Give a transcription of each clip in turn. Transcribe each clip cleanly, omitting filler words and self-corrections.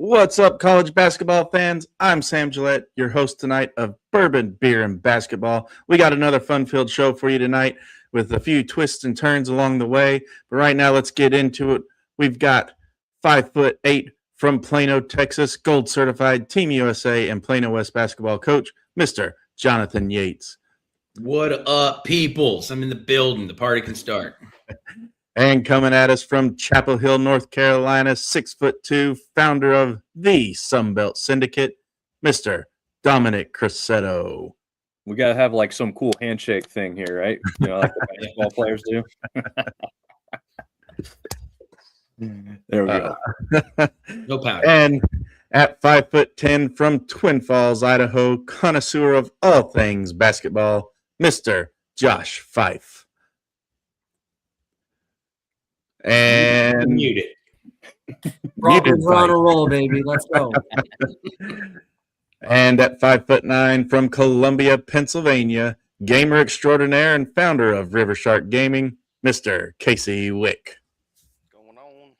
What's up, college basketball fans? I'm Sam Gillette, your host tonight of Bourbon, Beer, and Basketball. We got another fun-filled show for you tonight with a few twists and turns along the way. But right now, let's get into it. We've got 5'8" from Plano, Texas, gold-certified Team USA and Plano West basketball coach, Mr. Jonathan Yates. What up, peoples? I'm in the building. The party can start. And coming at us from Chapel Hill, North Carolina, 6'2", founder of the Sunbelt Syndicate, Mr. Dominic Cressetto. We got to have like some cool handshake thing here, right? You know, like the basketball players do. There we go. No powder. And at 5'10" from Twin Falls, Idaho, connoisseur of all things basketball, Mr. Josh Fife. And muted. Broncos are on a roll, baby. Let's go. And at 5'9" from Columbia, Pennsylvania, gamer extraordinaire and founder of River Shark Gaming, Mr. Casey Wick. Going on.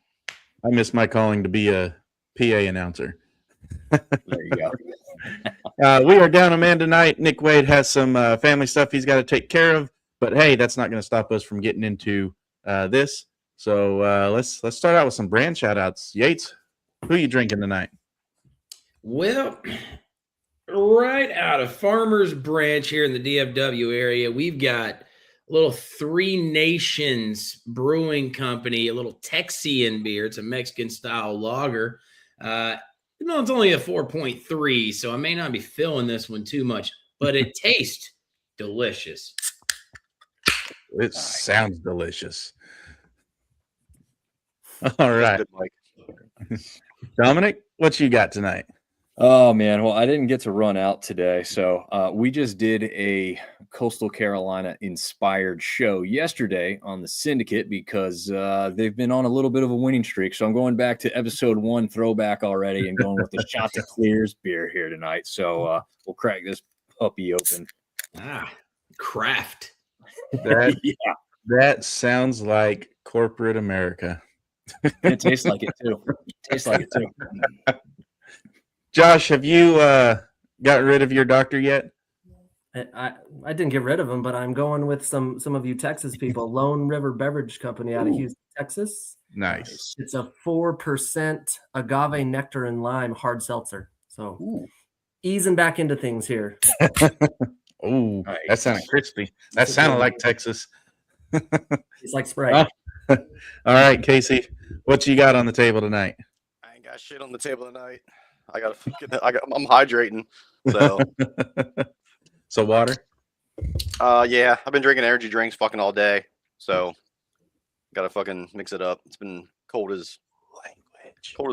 I miss my calling to be a PA announcer. There you go. We are down a man tonight. Nick Wade has some family stuff he's got to take care of, but hey, that's not going to stop us from getting into this. So let's start out with some brand shout outs. Yates, who are you drinking tonight? Well, right out of Farmers Branch here in the DFW area, we've got a little Three Nations Brewing Company, a little Texian beer. It's a Mexican-style lager. It's only a 4.3, so I may not be filling this one too much, but it tastes delicious. It sounds delicious. All right. Dominic, what you got tonight? Oh, man. Well, I didn't get to run out today. So we just did a Coastal Carolina inspired show yesterday on the Syndicate because they've been on a little bit of a winning streak. So I'm going back to episode 1 throwback already and going with the Shot to Clears beer here tonight. So we'll crack this puppy open. Craft. That sounds like corporate America. It tastes like it too. Josh, have you got rid of your doctor yet? I didn't get rid of him, but I'm going with some of you Texas people. Lone River Beverage Company out of Houston, Texas. Nice. It's a 4% agave nectar and lime hard seltzer. So easing back into things here. Oh, nice. That sounded crispy. That sounded like Texas. It's like Sprite. All right, Casey, what you got on the table tonight? I ain't got shit on the table tonight. I'm hydrating. So So water? Yeah, I've been drinking energy drinks fucking all day. So gotta fucking mix it up. It's been cold as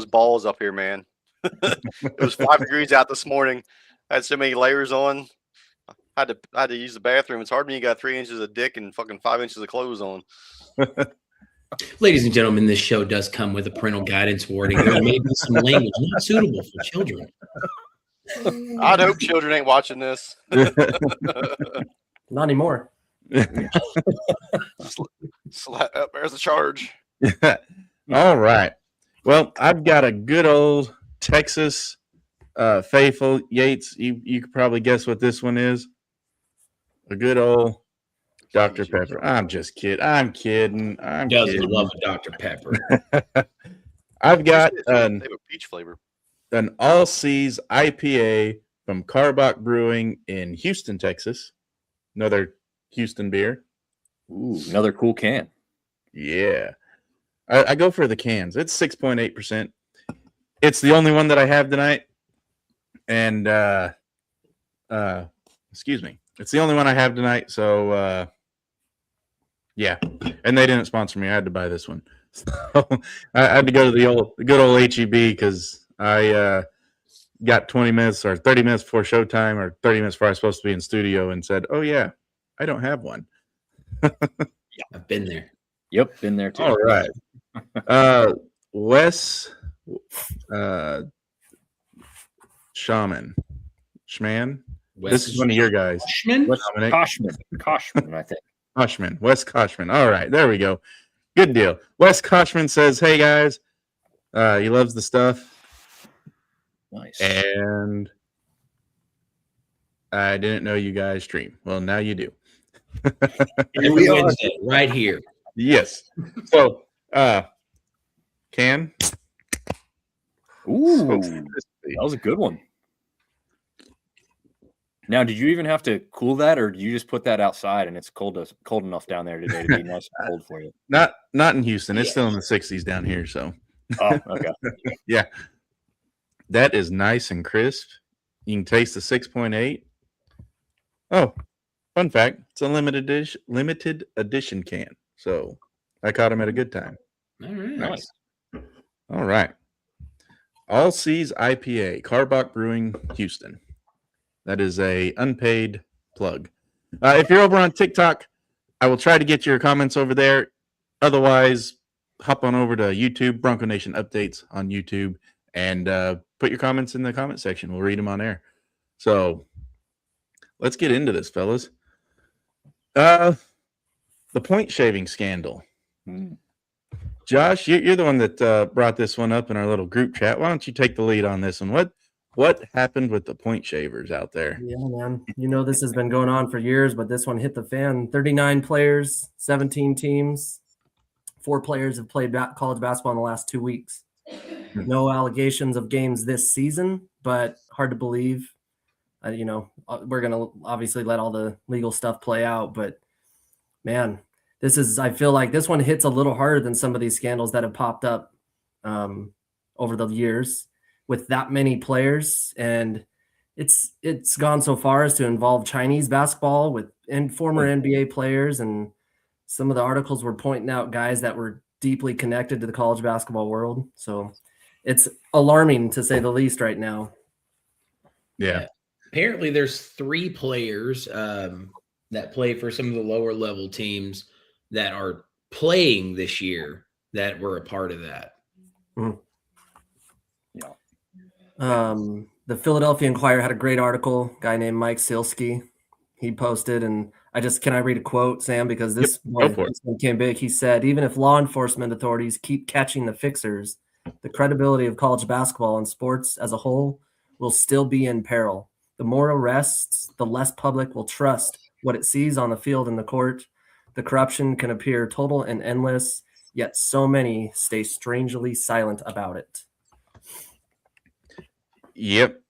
balls up here, man. It was 5 degrees out this morning. I had so many layers on. I had to use the bathroom. It's hard when you got 3 inches of dick and fucking 5 inches of clothes on. Ladies and gentlemen, this show does come with a parental guidance warning. There may be some language not suitable for children. I'd hope children ain't watching this. Not anymore. There's a charge. All right. Well, I've got a good old Texas faithful. Yates, you could probably guess what this one is. A good old Dr. Pepper. I'm just kidding. I'm kidding. Love a Dr. Pepper. I've got they have a peach flavor. An All Seas IPA from Carbach Brewing in Houston, Texas. Another Houston beer. Ooh, another cool can. Yeah. I go for the cans. It's 6.8%. It's the only one that I have tonight. And excuse me. It's the only one I have tonight, so yeah. And they didn't sponsor me. I had to buy this one. So I had to go to the good old HEB because I got 20 minutes or 30 minutes before showtime or 30 minutes before I was supposed to be in studio and said, "Oh yeah, I don't have one." Yeah, I've been there. Yep, been there too. All right. Wes Schman. This is one of your guys. Koshman, I think. Koshman. Wes Koshman. All right, there we go. Good deal. Wes Koshman says, "Hey guys, he loves the stuff. Nice. And I didn't know you guys stream. Well, now you do. Every Wednesday, right here. Yes. So, can. Ooh, So that was a good one. Now, did you even have to cool that, or did you just put that outside and it's cold enough down there today to be nice and cold for you? Not in Houston. It's still in the 60s down here. So, Oh, okay. Yeah, that is nice and crisp. You can taste the 6.8. Oh, fun fact: it's a limited edition can. So I caught him at a good time. All right. Nice. All right. All Seas IPA, Carbach Brewing, Houston. That is a unpaid plug. If you're over on TikTok, I will try to get your comments over there. Otherwise, hop on over to YouTube, Bronco Nation Updates on YouTube, and put your comments in the comment section. We'll read them on air. So let's get into this, fellas. The point shaving scandal. Josh, you're the one that brought this one up in our little group chat. Why don't you take the lead on this one? What happened with the point shavers out there? Yeah, man. You know, this has been going on for years, but this one hit the fan. 39 players, 17 teams. 4 players have played college basketball in the last 2 weeks. No allegations of games this season, but hard to believe. We're going to obviously let all the legal stuff play out, but man, I feel like this one hits a little harder than some of these scandals that have popped up over the years with that many players. And it's gone so far as to involve Chinese basketball and former NBA players. And some of the articles were pointing out guys that were deeply connected to the college basketball world. So it's alarming to say the least right now. Yeah. Apparently there's 3 players that play for some of the lower level teams that are playing this year that were a part of that. Mm. Yeah. The Philadelphia Inquirer had a great article, guy named Mike Silsky. He posted, and can I read a quote, Sam? Because this one came big. He said, even if law enforcement authorities keep catching the fixers, the credibility of college basketball and sports as a whole will still be in peril. The more arrests, the less public will trust what it sees on the field and the court. The corruption can appear total and endless, yet so many stay strangely silent about it. Yep.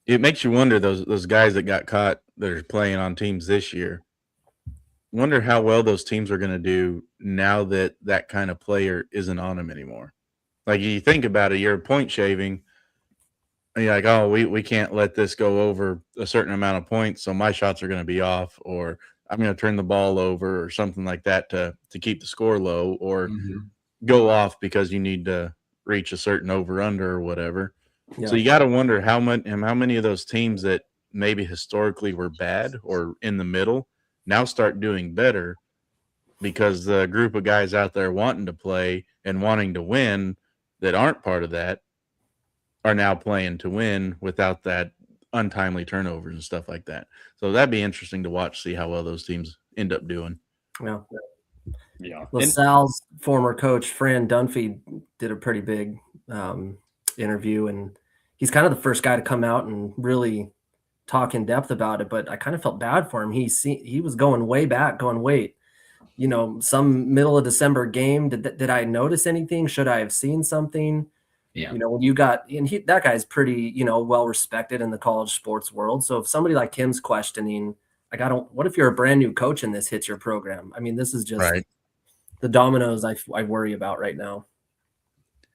It makes you wonder, those guys that got caught that are playing on teams this year. Wonder how well those teams are going to do now that that kind of player isn't on them anymore. Like, you think about it, you're point shaving, and you're like, oh, we can't let this go over a certain amount of points, so my shots are going to be off, or I'm going to turn the ball over or something like that to keep the score low, or go off because you need to reach a certain over-under or whatever. Yeah. So you got to wonder how many of those teams that maybe historically were bad or in the middle now start doing better because the group of guys out there wanting to play and wanting to win that aren't part of that are now playing to win without that untimely turnovers and stuff like that. So that'd be interesting to watch, see how well those teams end up doing. Yeah. Yeah. LaSalle's former coach, Fran Dunphy, did a pretty big interview, and he's kind of the first guy to come out and really talk in depth about it, but I kind of felt bad for him. He was going way back, wait, some middle of December game. Did I notice anything? Should I have seen something? Yeah. When you got, and that guy's pretty, well respected in the college sports world. So if somebody like him's questioning, what if you're a brand new coach and this hits your program? I mean, this is just the dominoes I worry about right now.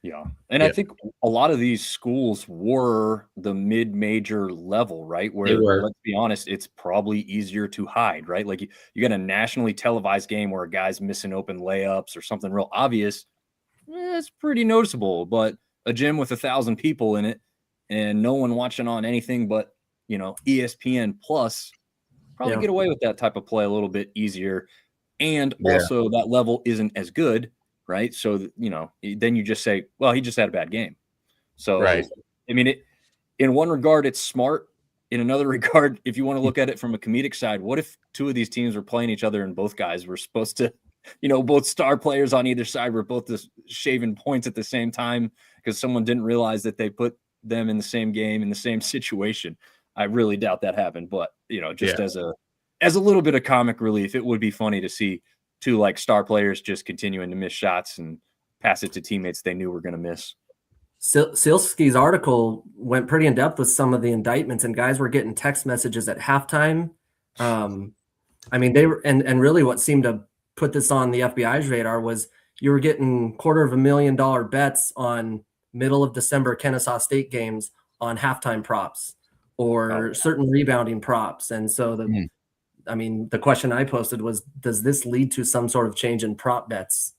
Yeah. And I think a lot of these schools were the mid-major level, right? Where, let's be honest, it's probably easier to hide, right? Like you got a nationally televised game where a guy's missing open layups or something real obvious. It's pretty noticeable, but a gym with 1,000 people in it and no one watching on anything but, ESPN Plus, probably get away with that type of play a little bit easier. And also that level isn't as good. Right. So, then you just say, well, he just had a bad game. So, I mean, in one regard, it's smart. In another regard, if you want to look at it from a comedic side, what if 2 of these teams were playing each other and both guys were supposed to, both star players on either side were both just shaving points at the same time because someone didn't realize that they put them in the same game, in the same situation. I really doubt that happened. But, just as a little bit of comic relief, it would be funny to see two like star players just continuing to miss shots and pass it to teammates they knew were going to miss. Silski's article went pretty in depth with some of the indictments, and guys were getting text messages at halftime. They were, and really what seemed to put this on the FBI's radar was you were getting $250,000 bets on middle of December Kennesaw State games on halftime props or certain rebounding props. And so the question I posted was, does this lead to some sort of change in prop bets,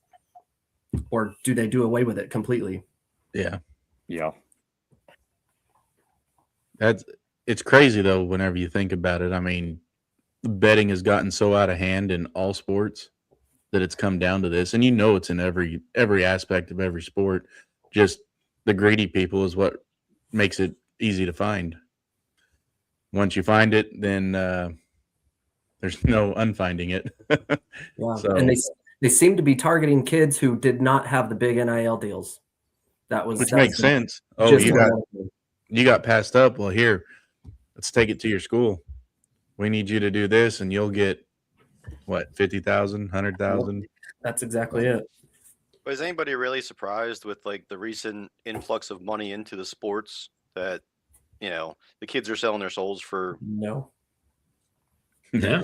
or do they do away with it completely? Yeah. It's crazy though, whenever you think about it. I mean, betting has gotten so out of hand in all sports that it's come down to this. And it's in every aspect of every sport. Just the greedy people is what makes it easy to find. Once you find it, then there's no unfinding it. Yeah. So, and they seem to be targeting kids who did not have the big NIL deals. Which makes sense. Oh, you got passed up. Well, here, let's take it to your school. We need you to do this, and you'll get what, 50,000, 100,000. That's exactly it. But is anybody really surprised with like the recent influx of money into the sports that the kids are selling their souls for? No. Yeah.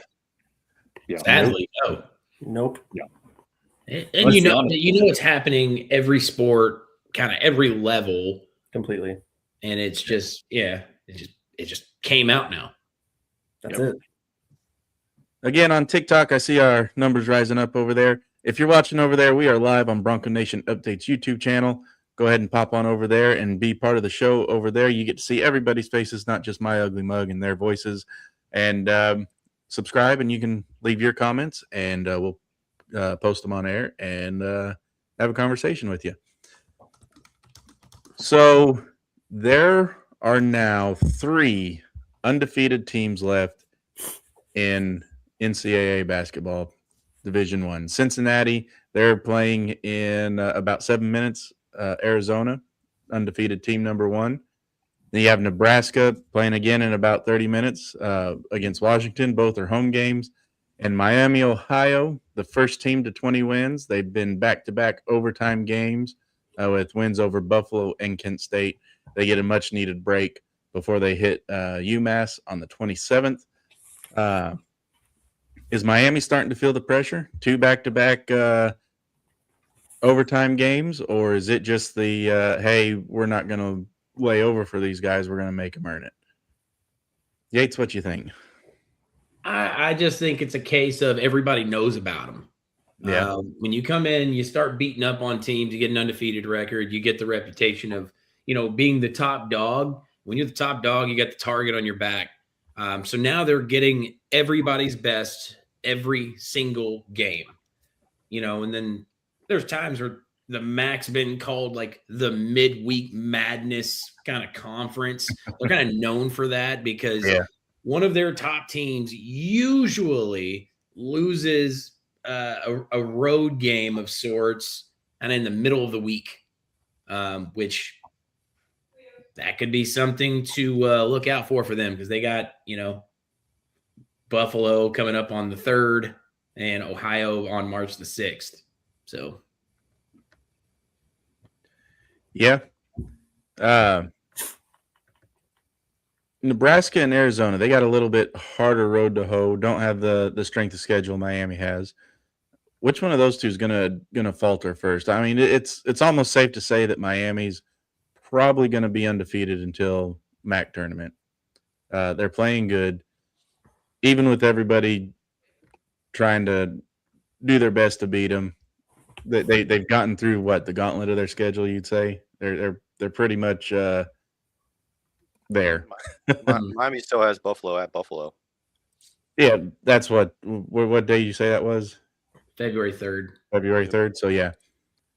Yeah. Sadly, no. Nope. Yeah. And it's happening every sport, kind of every level, completely. And it's just, it just came out now. That's it. Again, on TikTok, I see our numbers rising up over there. If you're watching over there, we are live on Bronco Nation Updates YouTube channel. Go ahead and pop on over there and be part of the show over there. You get to see everybody's faces, not just my ugly mug and their voices. And subscribe, and you can leave your comments, and we'll post them on air and have a conversation with you. So there are now 3 undefeated teams left in NCAA basketball Division I. Cincinnati, they're playing in about 7 minutes. Arizona, undefeated team number 1. Then you have Nebraska playing again in about 30 minutes against Washington. Both are home games. And Miami, Ohio, the first team to 20 wins. They've been back-to-back overtime games with wins over Buffalo and Kent State. They get a much-needed break before they hit UMass on the 27th. Is Miami starting to feel the pressure? 2 back-to-back overtime games, or is it just the, hey, we're not going to lay over for these guys, we're going to make them earn it? Yates, what you think? I just think it's a case of everybody knows about them. Yeah. When you come in, you start beating up on teams, you get an undefeated record, you get the reputation of, being the top dog. When you're the top dog, you got the target on your back. So now they're getting everybody's best every single game, and then there's times where the MAC's been called like the midweek madness kind of conference. They're kind of known for that because one of their top teams usually loses a road game of sorts and in the middle of the week, which that could be something to look out for them because they got, Buffalo coming up on the 3rd and Ohio on March the 6th. So, yeah. Nebraska and Arizona, they got a little bit harder road to hoe. Don't have the strength of schedule Miami has. Which one of those two is gonna falter first? I mean, it's almost safe to say that Miami's probably going to be undefeated until MAC tournament. They're playing good, even with everybody trying to do their best to beat them. They've gotten through the gauntlet of their schedule. You'd say they're pretty much there. Miami still has Buffalo at Buffalo. Yeah, that's what day you say that was? February 3rd. February 3rd. So yeah.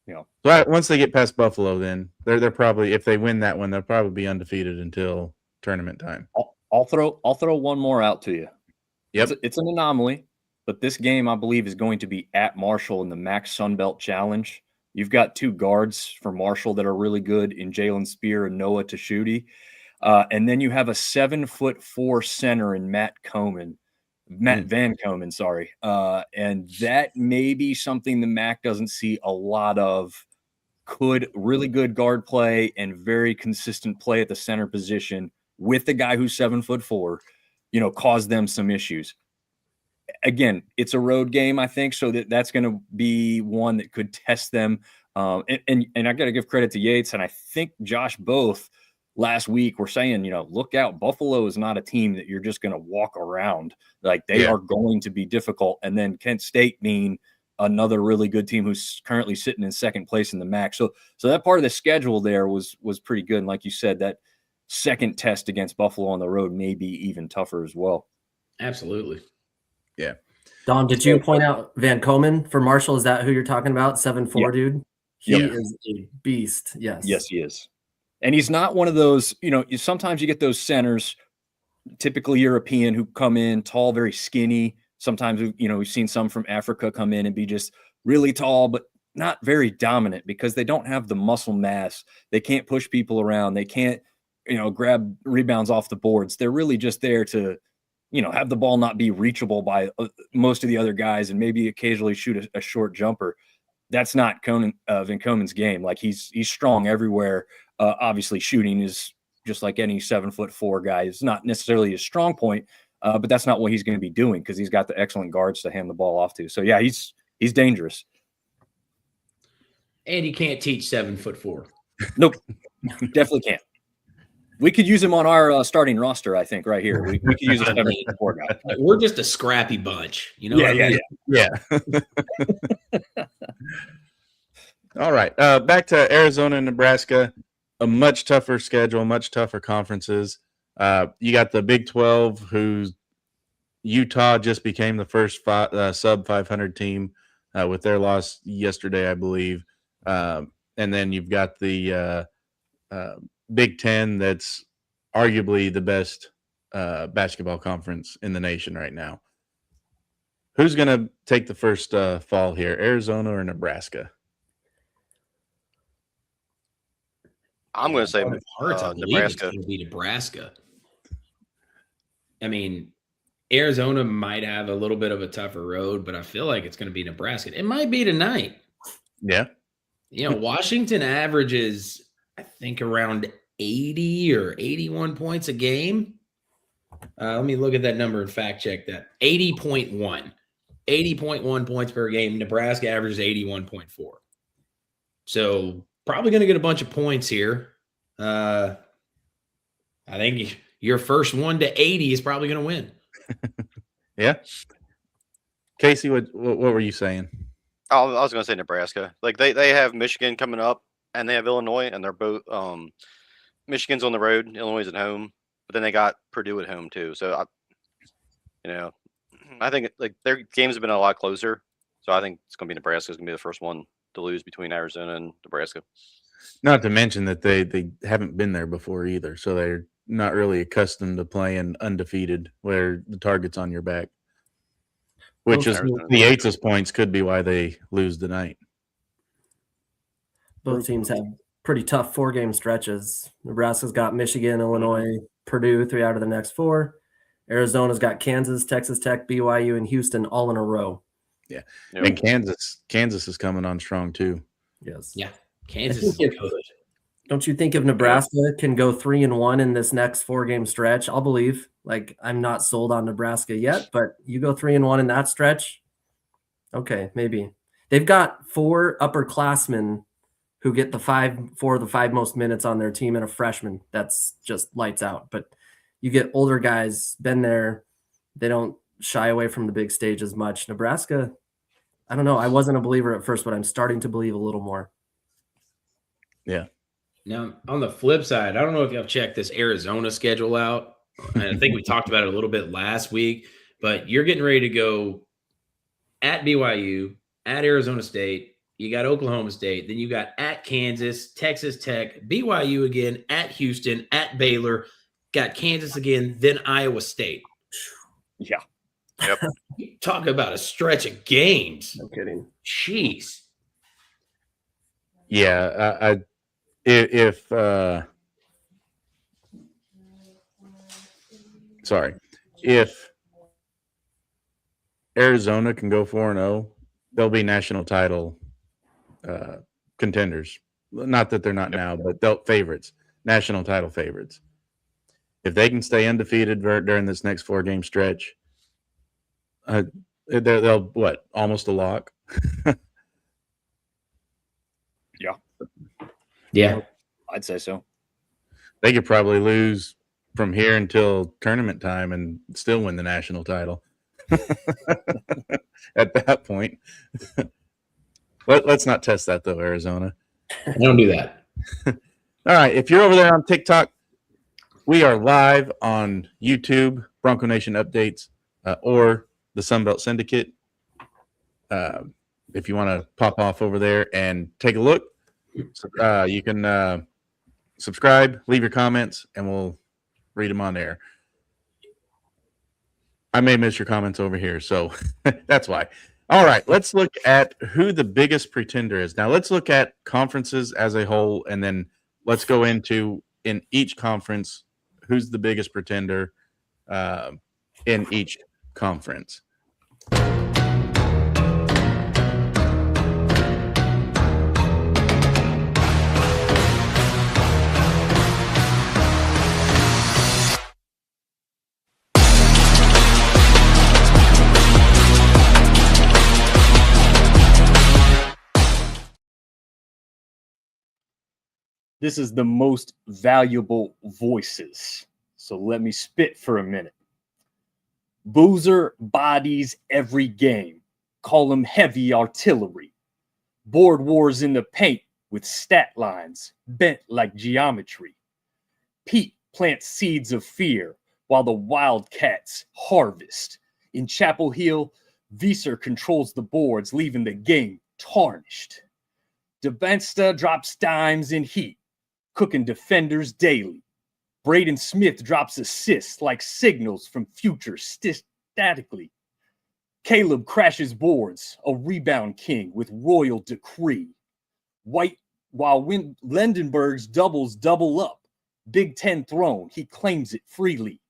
So once they get past Buffalo, then they're probably, if they win that one, they'll probably be undefeated until tournament time. I'll throw one more out to you. Yep, it's an anomaly, but this game I believe is going to be at Marshall in the MAC Sun Belt Challenge. You've got 2 guards for Marshall that are really good in Jalen Spear and Noah Tashuti. And then you have a 7'4" center in Matt Van Komen, sorry. And that may be something the MAC doesn't see a lot of. Really good guard play and very consistent play at the center position with the guy who's 7'4", cause them some issues. Again, it's a road game, I think, so that's going to be one that could test them. And I got to give credit to Yates and I think Josh both last week were saying, look out. Buffalo is not a team that you're just going to walk around. Like they are going to be difficult. And then Kent State being another really good team who's currently sitting in second place in the MAC. So that part of the schedule there was pretty good. And like you said, that second test against Buffalo on the road may be even tougher as well. Absolutely. Yeah. Don, did you point out Van Komen for Marshall? Is that who you're talking about? 7'4", dude? He is a beast. Yes. Yes, he is. And he's not one of those, sometimes you get those centers, typically European, who come in tall, very skinny. Sometimes, we've seen some from Africa come in and be just really tall, but not very dominant because they don't have the muscle mass. They can't push people around. They can't, grab rebounds off the boards. They're really just there to, have the ball not be reachable by most of the other guys and maybe occasionally shoot a short jumper. That's not Van Komen's game. Like he's strong everywhere. Obviously shooting is just like any 7'4" guy. It's not necessarily a strong point. But that's not what he's going to be doing because he's got the excellent guards to hand the ball off to. So yeah, he's dangerous. And you can't teach 7'4". Nope, definitely can't. We could use him on our starting roster. I think right here we could use a 7'4" guy. We're just a scrappy bunch, Yeah. All right, back to Arizona and Nebraska. A much tougher schedule, much tougher conferences. You got the Big 12, who's Utah just became the first sub 500 team with their loss yesterday, I believe. And then you've got the Big 10, that's arguably the best basketball conference in the nation right now. Who's going to take the first fall here, Arizona or Nebraska? I'm going to say Nebraska. It's going to be Nebraska. I mean, Arizona might have a little bit of a tougher road, but I feel like it's going to be Nebraska. It might be tonight. Yeah. Washington averages, I think, around 80 or 81 points a game. Let me look at that number and fact check that. 80.1. 80.1 points per game. Nebraska averages 81.4. So probably going to get a bunch of points here. I think your first 1 to 80 is probably going to win. Yeah. Casey, what were you saying? I was going to say Nebraska. Like they have Michigan coming up, and they have Illinois, and they're both Michigan's on the road, Illinois is at home, but then they got Purdue at home too. So I think like their games have been a lot closer. So I think it's going to be Nebraska's going to be the first one to lose between Arizona and Nebraska. Not to mention that they haven't been there before either, so they're not really accustomed to playing undefeated where the target's on your back, which is the Yates' points could be why they lose tonight. Both teams have pretty tough 4-game stretches. Nebraska's got Michigan, Illinois, Purdue 3 out of the next 4. Arizona's got Kansas, Texas Tech, BYU, and Houston all in a row. Yeah. Yep. And Kansas is coming on strong too. Yes. Yeah. Kansas is good. Don't you think if Nebraska can go 3-1 in this next 4-game stretch, I'll believe. Like, I'm not sold on Nebraska yet, but you go 3-1 in that stretch, okay, maybe. They've got 4 upperclassmen who get 4 of the 5 most minutes on their team and a freshman. That's just lights out. But you get older guys, been there. They don't shy away from the big stage as much. Nebraska, I don't know. I wasn't a believer at first, but I'm starting to believe a little more. Yeah. Now, on the flip side, I don't know if y'all checked this Arizona schedule out. And I think we talked about it a little bit last week, but you're getting ready to go at BYU, at Arizona State. You got Oklahoma State. Then you got at Kansas, Texas Tech, BYU again, at Houston, at Baylor, got Kansas again, then Iowa State. Yeah. Yep. Talk about a stretch of games. No kidding. Jeez. Yeah, if sorry, if Arizona can go 4-0, they'll be national title contenders. Not that they're not now, but they'll favorites, national title favorites. If they can stay undefeated during this next 4-game stretch, they'll what, almost a lock. Yeah. I'd say so. They could probably lose from here until tournament time and still win the national title. At that point, let's not test that though, Arizona. Don't do that. All right, if you're over there on TikTok, we are live on YouTube, Bronco Nation Updates, or the Sunbelt Syndicate. If you want to pop off over there and take a look, you can subscribe, leave your comments, and we'll read them on there. I may miss your comments over here, so that's why. All right, let's look at who the biggest pretender is. Now, let's look at conferences as a whole, and then let's go into, in each conference, who's the biggest pretender in each conference. This is the most valuable voices. So let me spit for a minute. Boozer bodies every game. Call him heavy artillery. Board wars in the paint with stat lines bent like geometry. Pete plants seeds of fear while the Wildcats harvest. In Chapel Hill, Visser controls the boards, leaving the game tarnished. DeBensta drops dimes in heat, cooking defenders daily. Braden Smith drops assists like signals from future statically. Caleb crashes boards, a rebound king with royal decree. While Lendenberg's doubles double up, Big Ten throne, he claims it freely.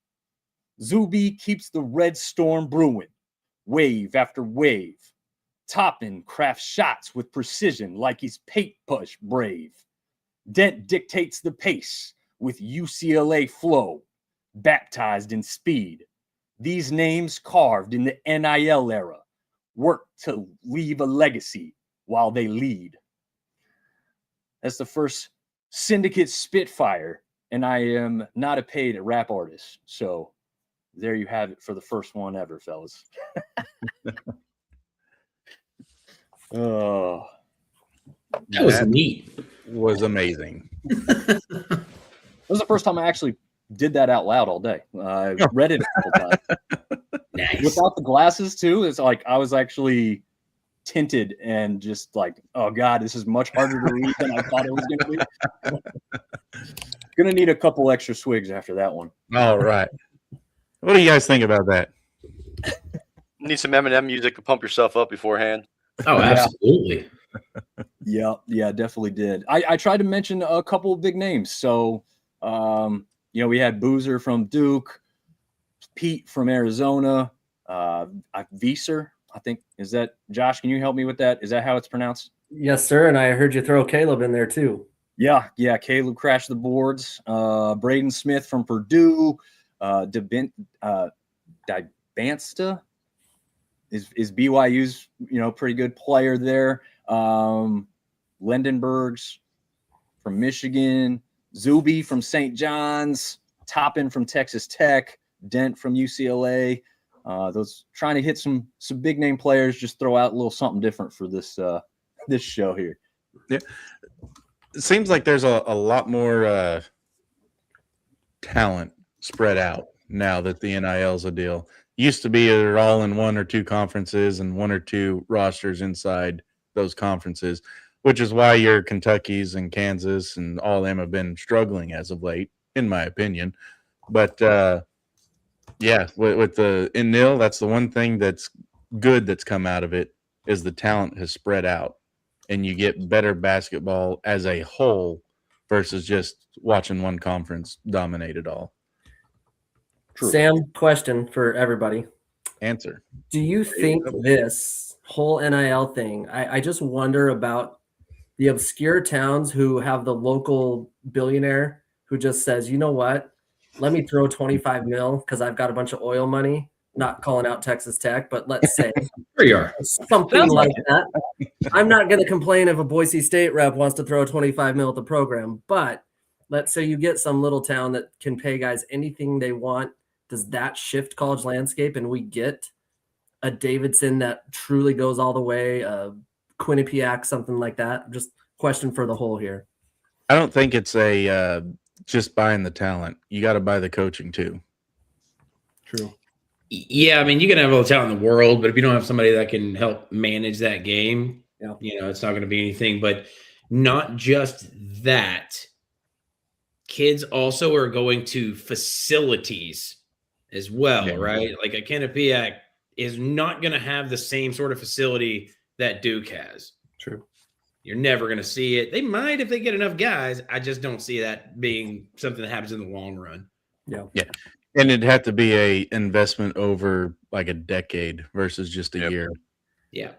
Zuby keeps the red storm brewing, wave after wave. Toppin crafts shots with precision like he's paint push brave. Dent dictates the pace with UCLA flow, baptized in speed. These names carved in the NIL era work to leave a legacy while they lead. That's the first Syndicate Spitfire, and I am not a paid rap artist. So there you have it for the first one ever, fellas. Oh, That was neat. Was amazing. That was the first time I actually did that out loud all day. I read it a couple times. Nice. Without the glasses, too. It's like I was actually tinted and just like, oh, God, this is much harder to read than I thought it was going to be. Going to need a couple extra swigs after that one. All right. What do you guys think about that? Need some Eminem music to pump yourself up beforehand. Oh, absolutely. Yeah, definitely did. I tried to mention a couple of big names. So, we had Boozer from Duke, Pete from Arizona, Visser, I think. Is that, Josh, can you help me with that? Is that how it's pronounced? Yes, sir. And I heard you throw Caleb in there too. Yeah. Caleb crashed the boards. Braden Smith from Purdue, Dibansta is BYU's, pretty good player there. Lendenberg's from Michigan, Zuby from St. John's, Toppin from Texas Tech, Dent from UCLA. Those trying to hit some big name players, just throw out a little something different for this show here. Yeah. It seems like there's a lot more talent spread out now that the NIL is a deal. Used to be they're all in one or two conferences and one or two rosters inside those conferences, which is why your Kentuckys and Kansas and all of them have been struggling as of late, in my opinion. But with the NIL, that's the one thing that's good that's come out of it is the talent has spread out. and you get better basketball as a whole versus just watching one conference dominate it all. True. Sam, question for everybody. Answer. Do you think this whole NIL thing, I just wonder about the obscure towns who have the local billionaire who just says, you know what, let me throw 25 mil because I've got a bunch of oil money, not calling out Texas Tech, but let's say There you are. something Sounds like like that. I'm not going to complain if a Boise State rep wants to throw 25 mil at the program, but let's say you get some little town that can pay guys anything they want. Does that shift college landscape and we get a Davidson that truly goes all the way, Quinnipiac, something like that? Just question for the whole here. I don't think it's a just buying the talent. You got to buy the coaching too. True. Yeah, I mean, you can have all the talent in the world, but if you don't have somebody that can help manage that game, Yeah. It's not going to be anything. But not just that. Kids also are going to facilities as well, Yeah. right? Like a Quinnipiac is not going to have the same sort of facility that Duke has. True. You're never going to see it. They might if they get enough guys. I just don't see that being something that happens in the long run. Yeah. And it'd have to be a investment over like a decade versus just a year. Yeah.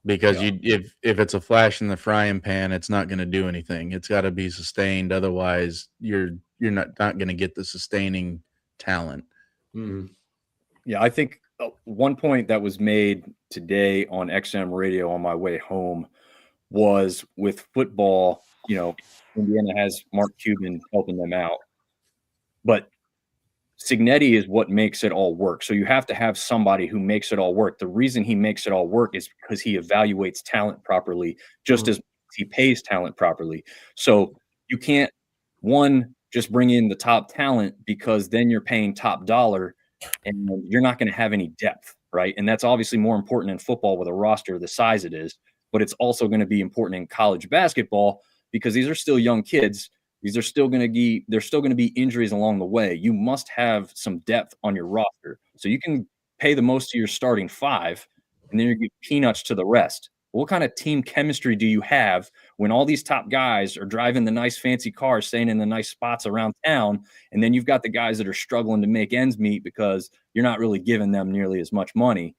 Because if it's a flash in the frying pan, it's not going to do anything. It's got to be sustained. Otherwise, you're not going to get the sustaining talent. Mm-hmm. Yeah, I think one point that was made today on XM radio on my way home was with football, Indiana has Mark Cuban helping them out. But Signetti is what makes it all work. So you have to have somebody who makes it all work. The reason he makes it all work is because he evaluates talent properly, just as he pays talent properly. So you can't, just bring in the top talent because then you're paying top dollar and you're not going to have any depth, right? And that's obviously more important in football with a roster the size it is, but it's also going to be important in college basketball because these are still young kids. These are still going to there's still going to be injuries along the way. You must have some depth on your roster. So you can pay the most to your starting five, and then you give peanuts to the rest. What kind of team chemistry do you have when all these top guys are driving the nice fancy cars, staying in the nice spots around town, and then you've got the guys that are struggling to make ends meet because you're not really giving them nearly as much money?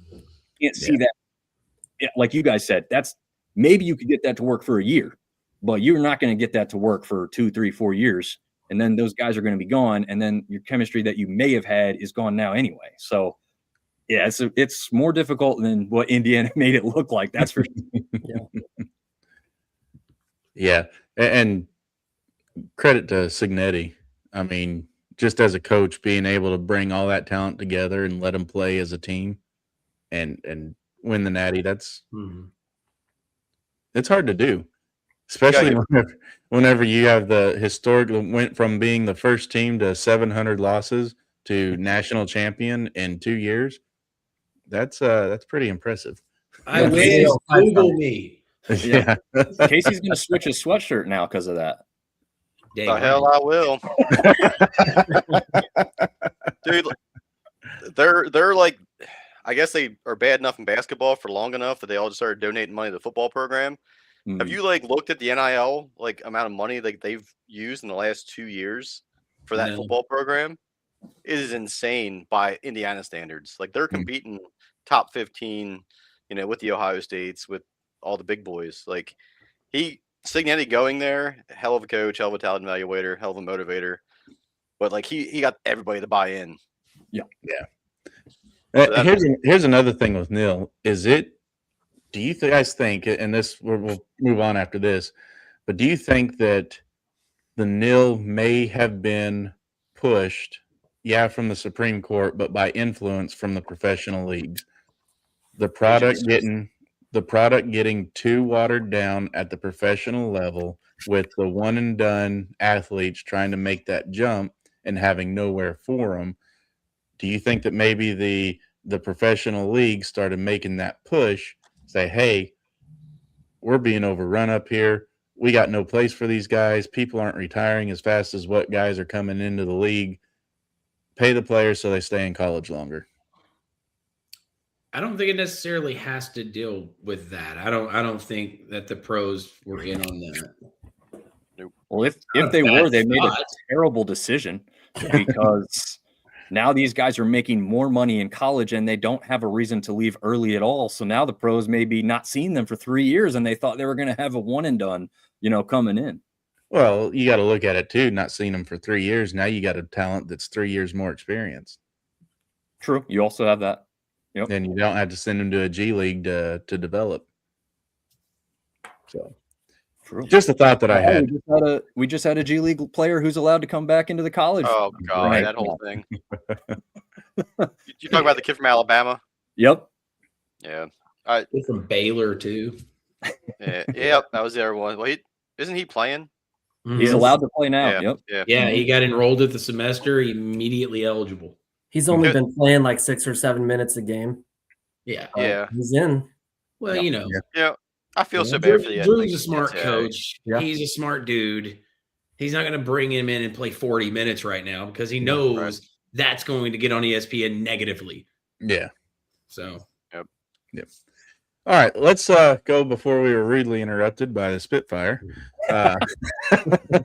You can't see that. Like you guys said, that's maybe you could get that to work for a year, but you're not going to get that to work for 2, 3, 4 years. And then those guys are going to be gone. And then your chemistry that you may have had is gone now anyway. So yeah, it's more difficult than what Indiana made it look like. That's for sure. Yeah. And credit to Signetti. I mean, just as a coach, being able to bring all that talent together and let them play as a team and win the Natty, it's hard to do. Especially whenever you have the historic went from being the first team to 700 losses to national champion in 2 years. That's pretty impressive. I wish. Google me. Yeah. Casey's going to switch his sweatshirt now because of that. The hell I will. Dude, they're like, I guess they are bad enough in basketball for long enough that they all just started donating money to the football program. Have you looked at the NIL amount of money they've used in the last 2 years for that football program? It is insane by Indiana standards. Like they're competing top 15, with the Ohio States, with all the big boys. Like Signetti going there, hell of a coach, hell of a talent evaluator, hell of a motivator. But he got everybody to buy in. Yeah. So here's another thing with Neil. Do you guys think, and this we'll move on after this, but do you think that the NIL may have been pushed, from the Supreme Court, but by influence from the professional leagues? The product getting too watered down at the professional level with the one and done athletes trying to make that jump and having nowhere for them. Do you think that maybe the professional league started making that push? Say, hey, we're being overrun up here. We got no place for these guys. People aren't retiring as fast as what guys are coming into the league. Pay the players so they stay in college longer. I don't think it necessarily has to deal with that. I don't think that the pros were in on that. Well, if Not a they were, bad they made a spot. terrible decision because now these guys are making more money in college and they don't have a reason to leave early at all. So now the pros may be not seeing them for 3 years and they thought they were going to have a one and done, coming in. Well, you got to look at it too. Not seeing them for 3 years. Now you got a talent that's 3 years more experienced. True. You also have that. Yep. And you don't have to send them to a G League to develop. So, True. just a thought that I had. We just had a G League player who's allowed to come back into the college. Oh God, Right. that whole thing. You talk about the kid from Alabama? Yep. Yeah. Kid from Baylor too. Yeah. Yep. That was the other one. Well, isn't he playing? He's allowed to play now. Yeah. Yep. Yeah. Yeah, he got enrolled at the semester, immediately eligible. He's only been playing like 6 or 7 minutes a game. Yeah. Yeah. He's in. Well, Yeah. I feel so bad for the Drew's a smart NCAA. coach. Yeah. He's a smart dude. He's not going to bring him in and play 40 minutes right now because he knows that's going to get on ESPN negatively. Yeah. So. Yep. All right, let's go before we were rudely interrupted by the Spitfire.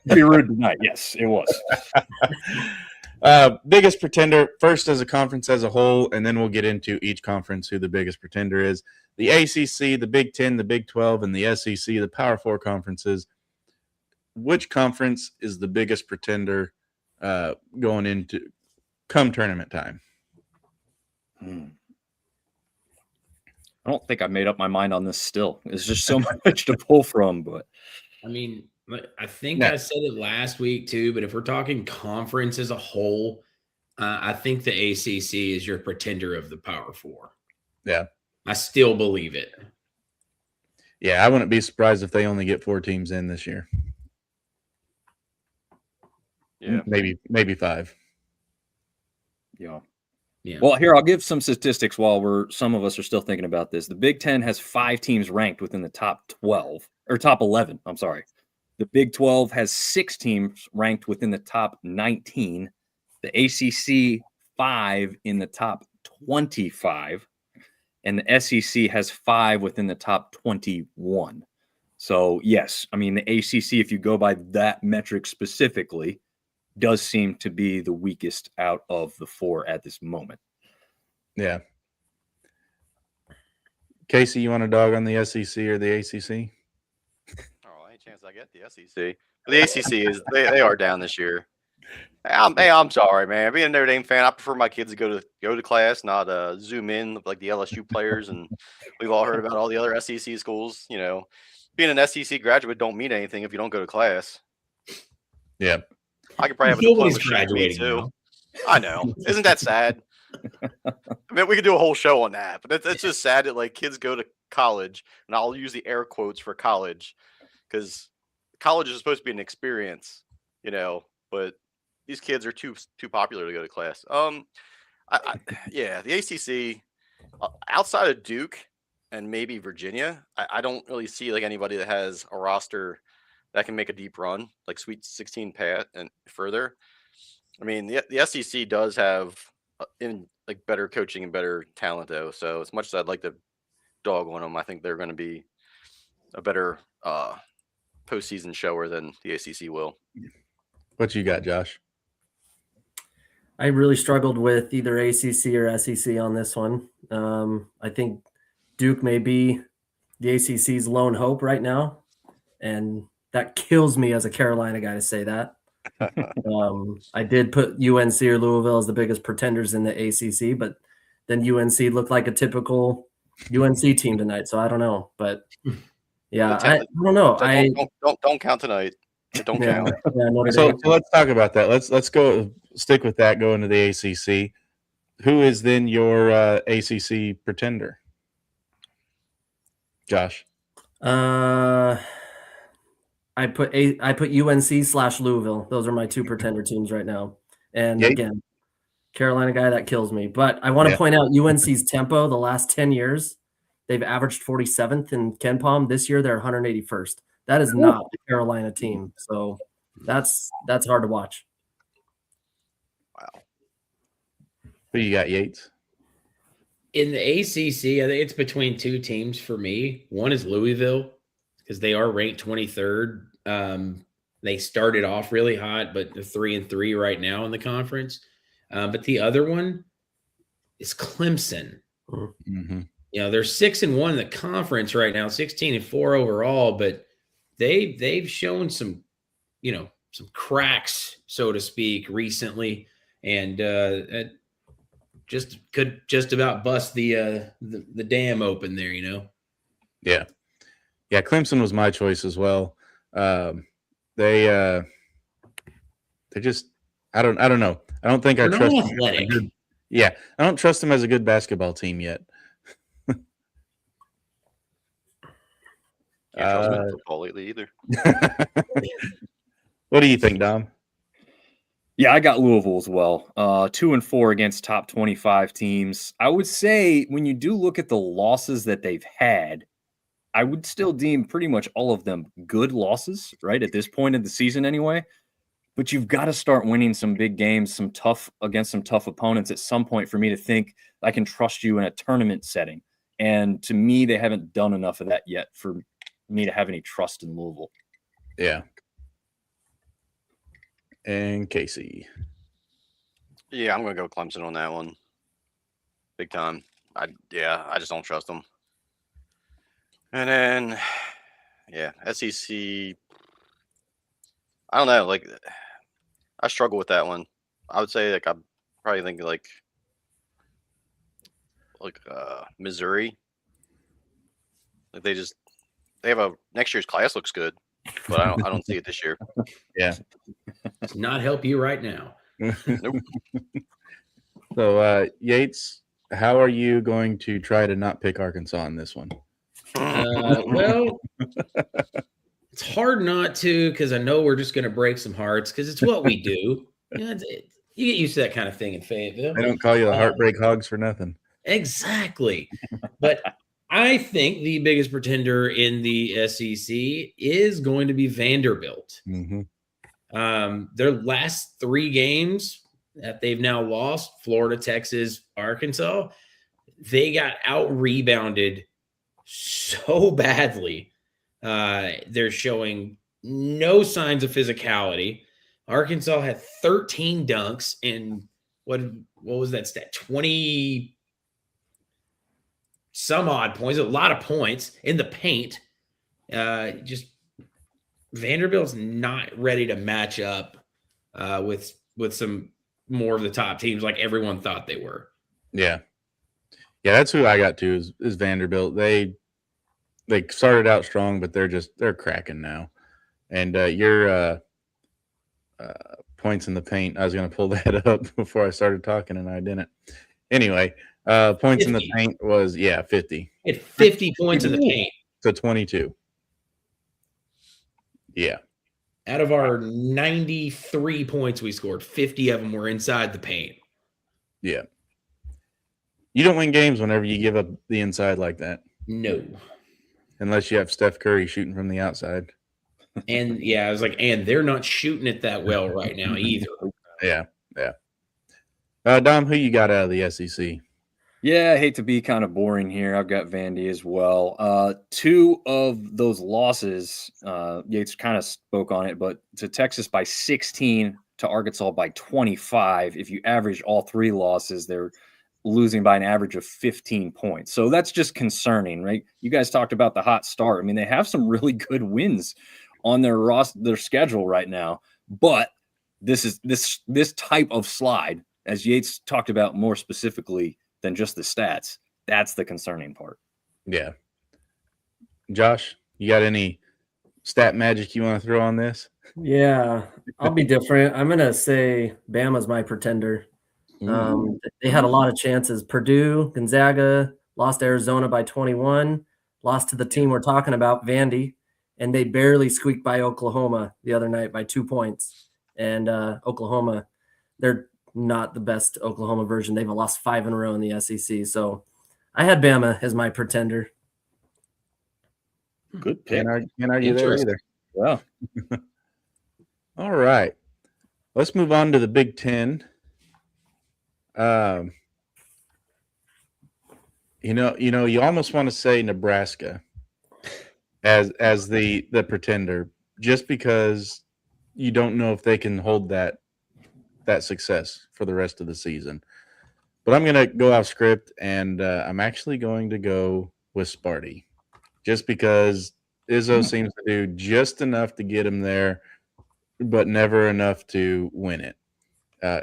Be rude tonight. Yes, it was. Biggest pretender, first as a conference as a whole, and then we'll get into each conference who the biggest pretender is. The ACC, the Big 10, the Big 12, and the SEC, the Power 4 conferences. Which conference is the biggest pretender going into come tournament time? I don't think I've made up my mind on this still. There's just so much to pull from, but I mean, I think I said it last week too, but if we're talking conference as a whole, I think the ACC is your pretender of the Power 4. Yeah. I still believe it. Yeah, I wouldn't be surprised if they only get 4 teams in this year. Yeah. Maybe 5. yeah. Yeah. Well, here I'll give some statistics while some of us are still thinking about this. The Big 10 has 5 teams ranked within the top 12 or top 11. I'm sorry. The Big 12 has 6 teams ranked within the top 19. The ACC 5 in the top 25, and the SEC has 5 within the top 21. So yes, I mean the ACC, if you go by that metric specifically, does seem to be the weakest out of the 4 at this moment. Yeah. Casey, you want a dog on the SEC or the ACC? Oh, any chance I get the SEC? The ACC is they are down this year. I'm sorry, man. Being a Notre Dame fan, I prefer my kids to go to class, not zoom in like the LSU players. And we've all heard about all the other SEC schools. Being an SEC graduate don't mean anything if you don't go to class. Yeah. I could probably have a Nobody's diploma graduating too. now. I know. Isn't that sad? I mean, we could do a whole show on that, but it's just sad that like kids go to college, and I'll use the air quotes for college because college is supposed to be an experience, but these kids are too popular to go to class. Yeah, the ACC outside of Duke and maybe Virginia, I don't really see like anybody that has a roster that can make a deep run, like Sweet 16 path and further. I mean, the SEC does have better coaching and better talent though. So as much as I'd like to dog on them, I think they're going to be a better postseason shower than the ACC will. What you got, Josh? I really struggled with either ACC or SEC on this one. I think Duke may be the ACC's lone hope right now, and that kills me as a Carolina guy to say that. I did put UNC or Louisville as the biggest pretenders in the ACC, but then UNC looked like a typical UNC team tonight, so I don't know. But yeah, I don't know. Don't count tonight. Don't count. Yeah, so let's talk about that. Let's go stick with that. Go into the ACC. Who is then your ACC pretender? Josh. I put UNC/Louisville. Those are my 2 pretender teams right now. And again, Carolina guy, that kills me. But I want to point out UNC's tempo the last 10 years, they've averaged 47th in KenPom. This year they're 181st. That is not the Carolina team. So that's hard to watch. Wow. Who you got, Yates? In the ACC, I think it's between two teams for me. One is Louisville because they are ranked 23rd. They started off really hot, but they're 3-3 right now in the conference. But the other one is Clemson. Mm-hmm. You know, they're 6-1 in the conference right now, 16-4 overall, but they've shown some, you know, some cracks, so to speak, recently, and could just about bust the dam open there, you know. Yeah. Clemson was my choice as well. They just I don't know. I don't think I They're trust not them. athletic. I don't trust them as a good basketball team yet. Can't trust them in football lately either. What do you think, Dom? Yeah, I got Louisville as well. 2-4 against top 25 teams. I would say when you do look at the losses that they've had, I would still deem pretty much all of them good losses, right? At this point in the season anyway. But you've got to start winning some big games, against some tough opponents at some point for me to think I can trust you in a tournament setting. And to me, they haven't done enough of that yet for me to have any trust in Louisville. Yeah. And Casey. Yeah, I'm gonna go Clemson on that one. Big time. I just don't trust them. And then, yeah, SEC. I don't know. Like, I struggle with that one. I would say, like, I'm probably thinking like Missouri. Like they have next year's class looks good, but I don't see it this year. Yeah. Does not help you right now. Nope. So, Yates, how are you going to try to not pick Arkansas in this one? Well, it's hard not to because I know we're just going to break some hearts because it's what we do. You know, you get used to that kind of thing in Fayetteville. I don't call you the Heartbreak Hogs for nothing. Exactly. But I think the biggest pretender in the SEC is going to be Vanderbilt. Mm-hmm. Their last 3 games that they've now lost, Florida, Texas, Arkansas, they got out-rebounded so badly. They're showing no signs of physicality. Arkansas had 13 dunks and what was that stat? 20 some odd points, a lot of points in the paint. Just Vanderbilt's not ready to match up with some more of the top teams like everyone thought they were. Yeah, that's who I got to is Vanderbilt. They started out strong, but they're cracking now. And your points in the paint, I was going to pull that up before I started talking, and I didn't. Anyway, points 50. In the paint was 50. It 50 points in the paint to 22. Yeah. Out of our 93 points we scored, 50 of them were inside the paint. Yeah. You don't win games whenever you give up the inside like that. No. Unless you have Steph Curry shooting from the outside. And I was like, and they're not shooting it that well right now either. Yeah. Dom, who you got out of the SEC? Yeah, I hate to be kind of boring here. I've got Vandy as well. 2 of those losses, Yates kind of spoke on it, but to Texas by 16, to Arkansas by 25. If you average all 3 losses, they're losing by an average of 15 points. So that's just concerning, right? You guys talked about the hot start. I mean, they have some really good wins on their schedule right now, but this type of slide, as Yates talked about more specifically than just the stats, that's the concerning part. Yeah. Josh, you got any stat magic you want to throw on this? Yeah, I'll be different. I'm going to say Bama's my pretender. They had a lot of chances. Purdue, Gonzaga, lost to Arizona by 21, lost to the team we're talking about, Vandy, and they barely squeaked by Oklahoma the other night by 2 points. And Oklahoma, they're not the best Oklahoma version. They've lost 5 in a row in the SEC. So I had Bama as my pretender. Good pick. Can't argue there either. Wow. All right. Let's move on to the Big Ten. You almost want to say Nebraska as the pretender, just because you don't know if they can hold that success for the rest of the season. But I'm going to go off script, and I'm actually going to go with Sparty, just because Izzo seems to do just enough to get him there, but never enough to win it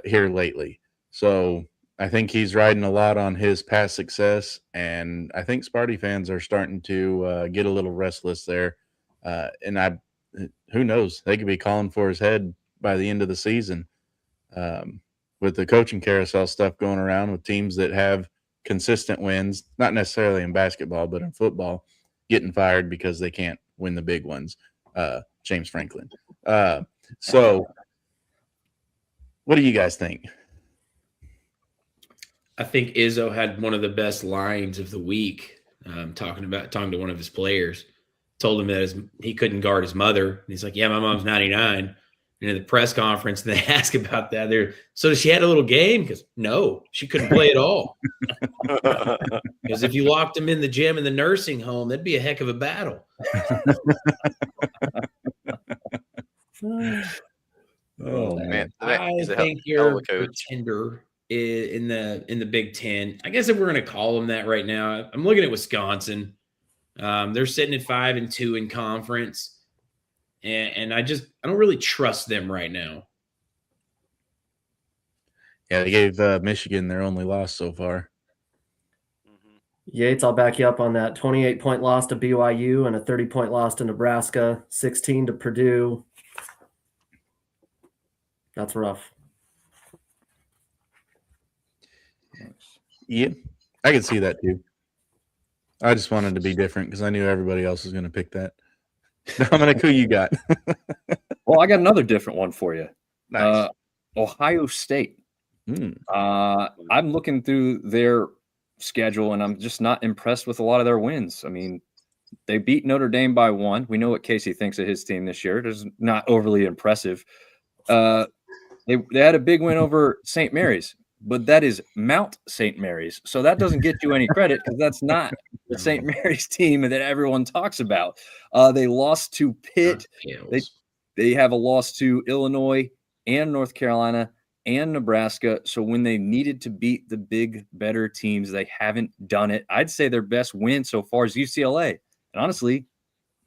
here lately. So I think he's riding a lot on his past success, and I think Sparty fans are starting to get a little restless there. Who knows? They could be calling for his head by the end of the season. With the coaching carousel stuff going around with teams that have consistent wins, not necessarily in basketball, but in football, getting fired because they can't win the big ones. James Franklin. So what do you guys think? I think Izzo had one of the best lines of the week, talking to one of his players. Told him that he couldn't guard his mother. And he's like, yeah, my mom's 99. And in the press conference, they ask about that. So does she had a little game? Because no, she couldn't play at all. Because if you locked him in the gym in the nursing home, that'd be a heck of a battle. Oh man, I think your pretender in the Big Ten. I guess if we're going to call them that right now, I'm looking at Wisconsin. They're sitting at 5-2 in conference, and I don't really trust them right now. Yeah, they gave Michigan their only loss so far. Yates, I'll back you up on that. 28-point loss to BYU and a 30-point loss to Nebraska, 16 to Purdue. That's rough. Yeah, I can see that too. I just wanted to be different because I knew everybody else was going to pick that. Dominic, who you got? Well, I got another different one for you. Nice. Ohio State. I'm looking through their schedule, and I'm just not impressed with a lot of their wins. I mean, they beat Notre Dame by 1. We know what Casey thinks of his team this year. It's not overly impressive. They had a big win over St. Mary's, but that is Mount St. Mary's. So that doesn't get you any credit because that's not the St. Mary's team that everyone talks about. They lost to Pitt. They have a loss to Illinois and North Carolina and Nebraska. So when they needed to beat the big, better teams, they haven't done it. I'd say their best win so far is UCLA. And honestly,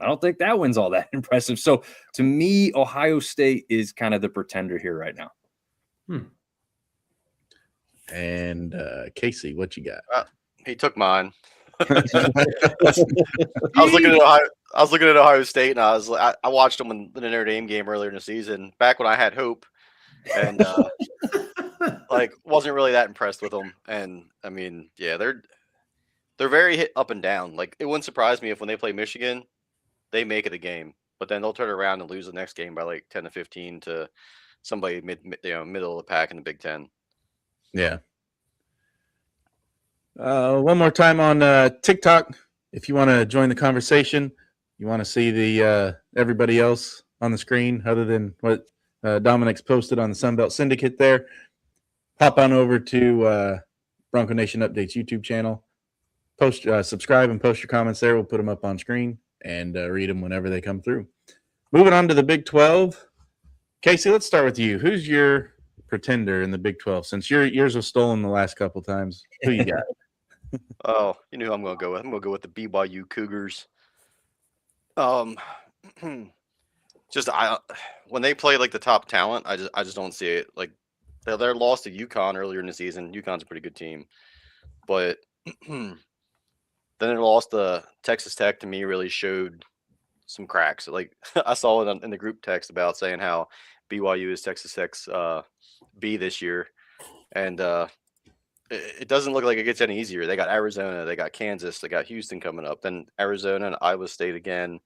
I don't think that win's all that impressive. So to me, Ohio State is kind of the pretender here right now. And Casey, what you got? He took mine. I was looking at Ohio State, and I watched them in the Notre Dame game earlier in the season, back when I had hope, and wasn't really that impressed with them. And I mean, yeah, they're very hit up and down. Like, it wouldn't surprise me if when they play Michigan, they make it a game, but then they'll turn around and lose the next game by like 10 to 15 to somebody middle of the pack in the Big Ten. Yeah. One more time on TikTok. If you want to join the conversation, you want to see the everybody else on the screen other than what Dominic's posted on the Sunbelt Syndicate there, hop on over to Bronco Nation Updates YouTube channel. Subscribe and post your comments there. We'll put them up on screen and read them whenever they come through. Moving on to the Big 12. Casey, let's start with you. Who's your pretender in the Big 12? Since yours was stolen the last couple times, who you got? Oh, you know who I'm going to go with. I'm going to go with the BYU Cougars. When they play like the top talent, I just don't see it. Like, their loss to UConn earlier in the season. UConn's a pretty good team, but then their loss to Texas Tech to me really showed some cracks. Like, I saw it in the group text about saying how BYU is Texas Tech's B this year, and it doesn't look like it gets any easier. They got Arizona, they got Kansas, they got Houston coming up, then Arizona and Iowa State again,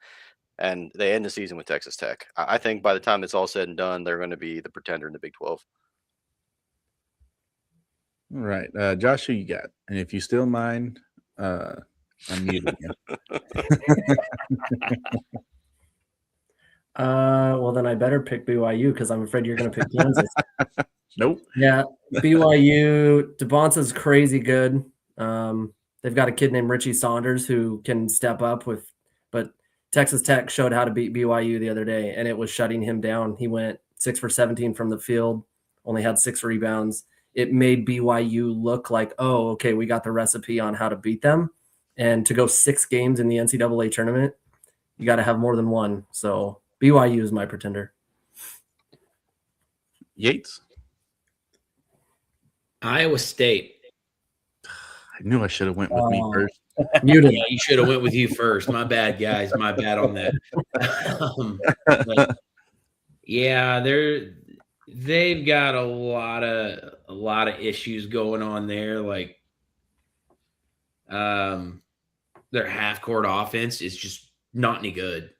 and they end the season with Texas Tech. I think by the time it's all said and done, they're going to be the pretender in the Big 12. All right, Josh, who you got? And if you still mind, I'm muted again. Well, then I better pick BYU because I'm afraid you're going to pick Kansas. Nope. Yeah, BYU. DeBonce's crazy good. They've got a kid named Richie Saunders who can step up but Texas Tech showed how to beat BYU the other day, and it was shutting him down. He went 6 for 17 from the field, only had 6 rebounds. It made BYU look like, oh, okay, we got the recipe on how to beat them. And to go 6 games in the NCAA tournament, you got to have more than one. So BYU is my pretender. Yates? Iowa State. I knew I should have went with me first. Muted. Yeah, you should have went with you first. My bad, guys. My bad on that. But yeah, they've got a lot of issues going on there. Like, their half-court offense is just not any good.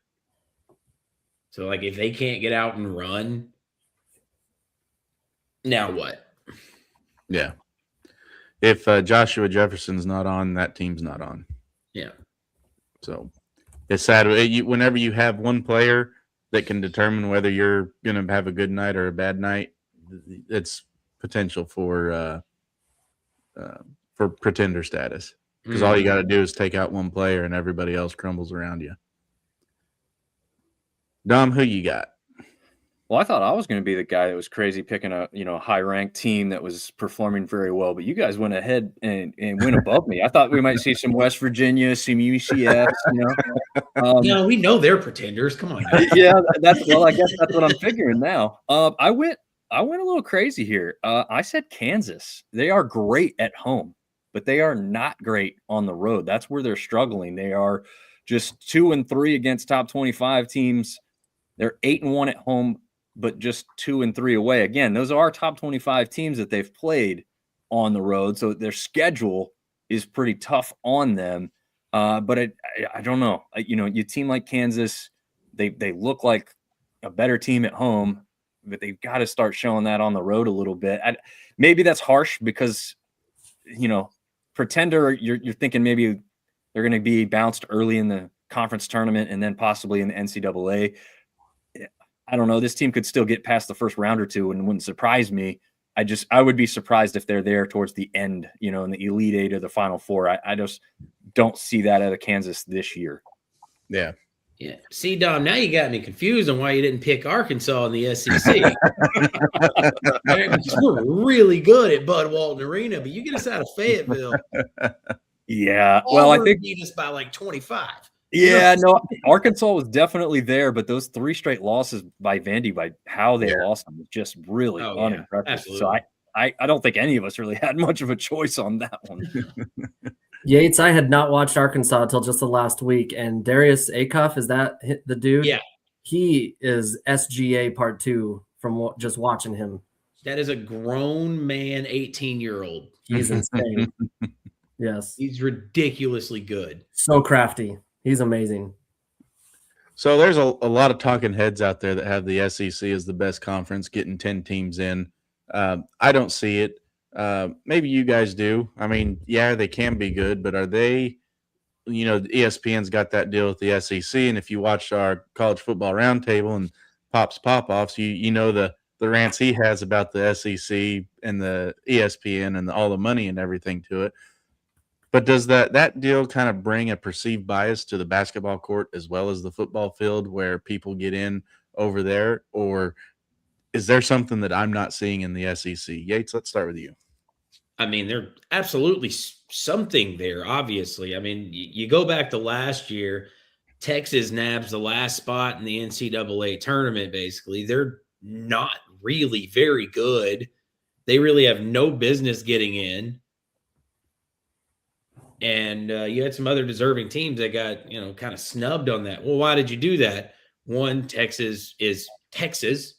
So, like, if they can't get out and run, now what? Yeah. If Joshua Jefferson's not on, that team's not on. Yeah. So it's sad. Whenever you have one player that can determine whether you're going to have a good night or a bad night, it's potential for pretender status. Because all you got to do is take out one player and everybody else crumbles around you. Dom, who you got? Well, I thought I was going to be the guy that was crazy picking a high-ranked team that was performing very well, but you guys went ahead and went above me. I thought we might see some West Virginia, some UCF. We know they're pretenders. Come on. Yeah, I guess that's what I'm figuring now. I went a little crazy here. I said Kansas. They are great at home, but they are not great on the road. That's where they're struggling. They are just 2-3 against top 25 teams. They're 8-1 at home, but just 2-3 away. Again, those are top 25 teams that they've played on the road, so their schedule is pretty tough on them. But I don't know. You team like Kansas, they look like a better team at home, but they've got to start showing that on the road a little bit. Maybe that's harsh because, pretender, you're thinking maybe they're going to be bounced early in the conference tournament and then possibly in the NCAA. I don't know. This team could still get past the first round or two and it wouldn't surprise me. I would be surprised if they're there towards the end, in the Elite Eight or the Final Four. I just don't see that out of Kansas this year. Yeah. Yeah. See, Dom, now you got me confused on why you didn't pick Arkansas in the SEC. Because we're really good at Bud Walton Arena, but you get us out of Fayetteville. Yeah. Well, I think beat us by like 25. Yeah, no, Arkansas was definitely there, but those 3 straight losses by Vandy, by how they lost them, was just really unimpressive. Absolutely. So I don't think any of us really had much of a choice on that one. Yates, I had not watched Arkansas until just the last week, and Darius Acuff, is that the dude? Yeah. He is SGA part 2 from just watching him. That is a grown man, 18-year-old. He's insane. Yes. He's ridiculously good. So crafty. He's amazing. So there's a lot of talking heads out there that have the SEC as the best conference, getting 10 teams in. I don't see it. Maybe you guys do. I mean, yeah, they can be good, but are they, ESPN's got that deal with the SEC. And if you watch our college football roundtable and Pop's pop-offs, you know the rants he has about the SEC and the ESPN and all the money and everything to it. But does that deal kind of bring a perceived bias to the basketball court as well as the football field where people get in over there? Or is there something that I'm not seeing in the SEC? Yates, let's start with you. I mean, there's absolutely something there, obviously. I mean, you go back to last year, Texas nabs the last spot in the NCAA tournament, basically. They're not really very good. They really have no business getting in. And you had some other deserving teams that got, kind of snubbed on that. Well, why did you do that? One, Texas is Texas.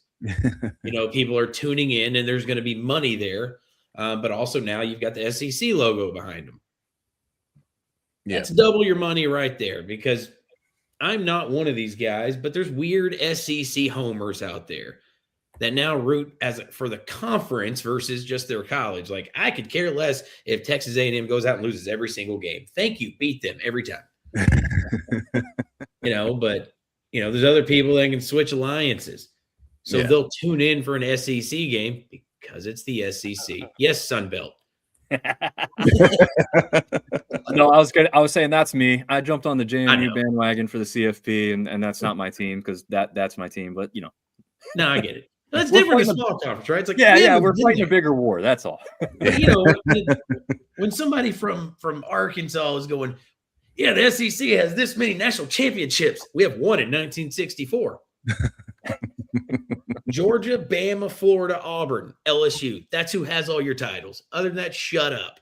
People are tuning in and there's going to be money there. But also now you've got the SEC logo behind them. Yeah. That's double your money right there, because I'm not one of these guys, but there's weird SEC homers out there that now root for the conference versus just their college. Like, I could care less if Texas A&M goes out and loses every single game. Thank you. Beat them every time. But there's other people that can switch alliances. So they'll tune in for an SEC game because it's the SEC. Yes, Sun Belt. No, I was saying that's me. I jumped on the I JMU know. bandwagon for the CFP, and that's not my team because that's my team. But No, I get it. That's We're different in a fighting small conference, right? It's like yeah, we're been fighting a there. bigger war. That's all. But, when somebody from Arkansas is going, yeah, the SEC has this many national championships. We have one in 1964. Georgia, Bama, Florida, Auburn, LSU. That's who has all your titles. Other than that, shut up.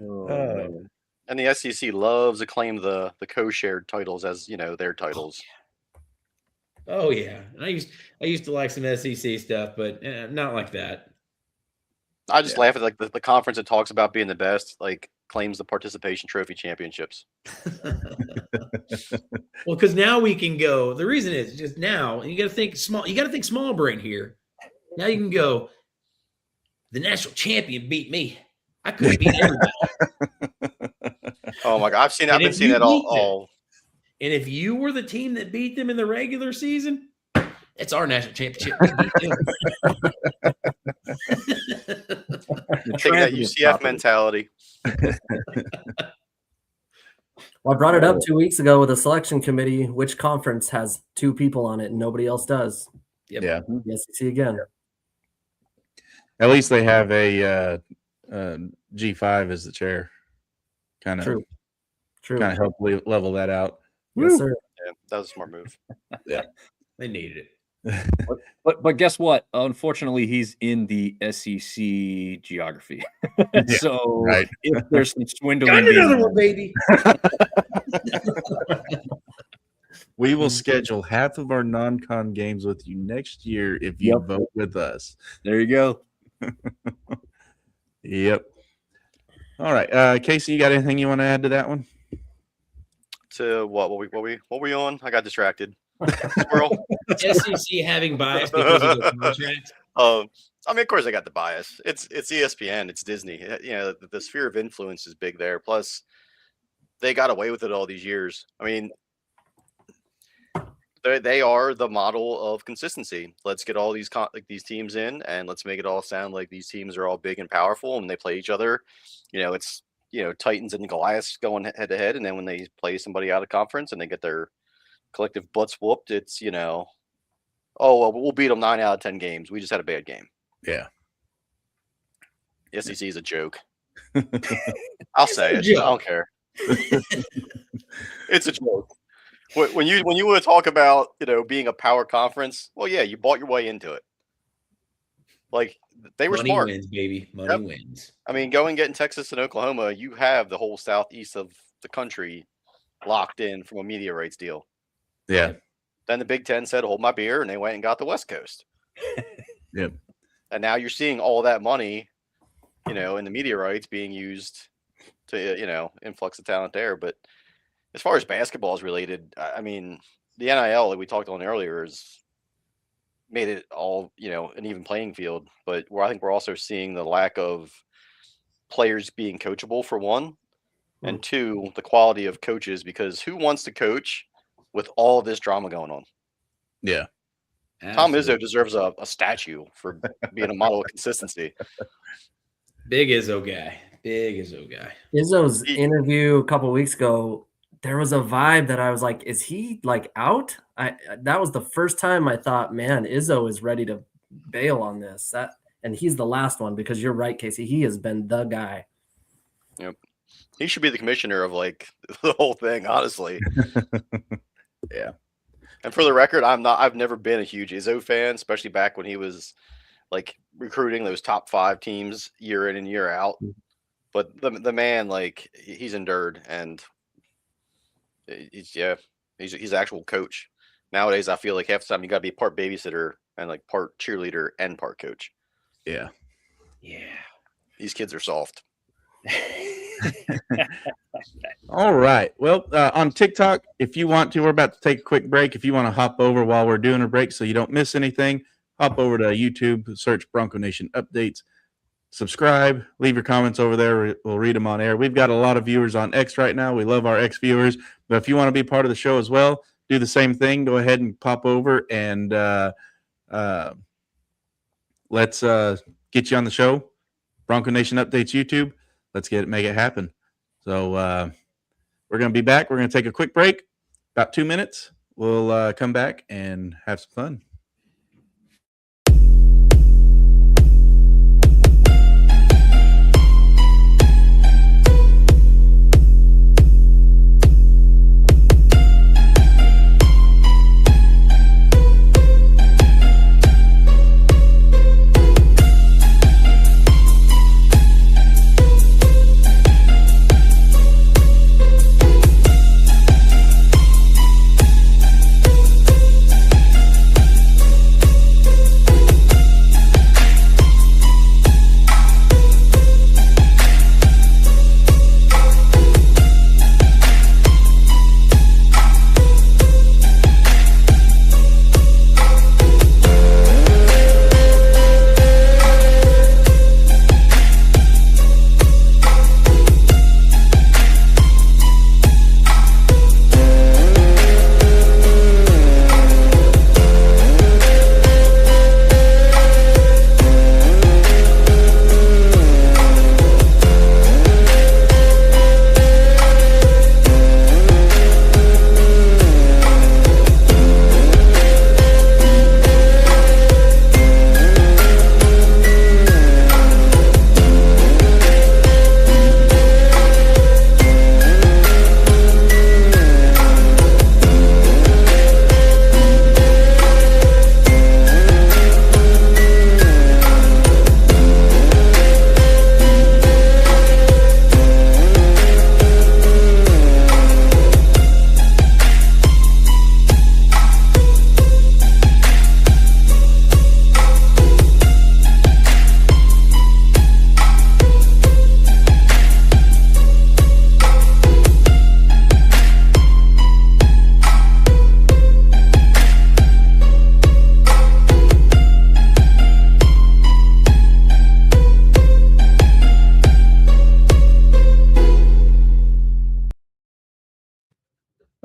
Man. And the SEC loves to claim the co-shared titles as their titles. Oh yeah, and I used to like some SEC stuff, but not like that. I just laugh at like the conference that talks about being the best, like claims the participation trophy championships. Well, because now we can go. The reason is just now, and you got to think small. You got to think small brain here. Now you can go. The national champion beat me. I could beat everybody. Oh my god, I've been seeing that all. And if you were the team that beat them in the regular season, it's our national championship. Take that UCF mentality. Well, I brought it up 2 weeks ago with a selection committee. Which conference has 2 people on it and nobody else does? Yep. Yeah. The SEC again. At least they have a G5 as the chair. Kind of help level that out. Yes, sir. Yeah, that was a smart move. They needed it. But guess what? Unfortunately, he's in the SEC geography. So right. if there's some swindling, Got another one, baby. We will schedule half of our non-con games with you next year if you vote with us. There you go. Yep. All right, Casey, you got anything you want to add to that one? To what we on? I got distracted. Squirrel. SEC having bias because of the contract. I mean, of course, I got the bias. It's ESPN. It's Disney. The sphere of influence is big there. Plus, they got away with it all these years. I mean, they are the model of consistency. Let's get all these teams in, and let's make it all sound like these teams are all big and powerful, and they play each other. It's Titans and Goliaths going head to head, and then when they play somebody out of conference and they get their collective butts whooped, it's oh well, we'll beat them 9 out of 10 games. We just had a bad game. Yeah. The SEC is a joke. I'll say it. I don't care. It's a joke. When you want to talk about being a power conference, well, yeah, you bought your way into it. Like they were Money smart. wins, baby. Money wins. I mean, go and get in Texas and Oklahoma. You have the whole southeast of the country locked in from a media rights deal. Yeah. Then the Big Ten said, "Hold my beer," and they went and got the West Coast. Yep. And now you're seeing all that money, in the media rights being used to, influx of talent there. But as far as basketball is related, I mean, the NIL, like we talked on earlier, has made it all, an even playing field. But I think we're also seeing the lack of players being coachable, for one, and two, the quality of coaches, because who wants to coach with all this drama going on? Yeah. Tom Izzo deserves a statue for being a model of consistency. Big Izzo guy. Big Izzo guy. Izzo's interview a couple of weeks ago, there was a vibe that I was like, is he like out? That was the first time I thought, man, Izzo is ready to bail on this. And he's the last one, because you're right, Casey. He has been the guy. Yep. He should be the commissioner of like the whole thing, honestly. Yeah. And for the record, I've never been a huge Izzo fan, especially back when he was like recruiting those top 5 teams year in and year out. But the man, like, he's endured, and he's an actual coach. Nowadays, I feel like half the time you got to be part babysitter and like part cheerleader and part coach. Yeah. Yeah. These kids are soft. All right. Well, on TikTok, if you want to, we're about to take a quick break. If you want to hop over while we're doing a break so you don't miss anything, hop over to YouTube, search Bronco Nation Updates, subscribe, leave your comments over there. We'll read them on air. We've got a lot of viewers on X right now. We love our X viewers. But if you want to be part of the show as well, do the same thing. Go ahead and pop over and let's get you on the show. Bronco Nation Updates YouTube. Let's make it happen. So we're going to be back. We're going to take a quick break, about 2 minutes. We'll come back and have some fun.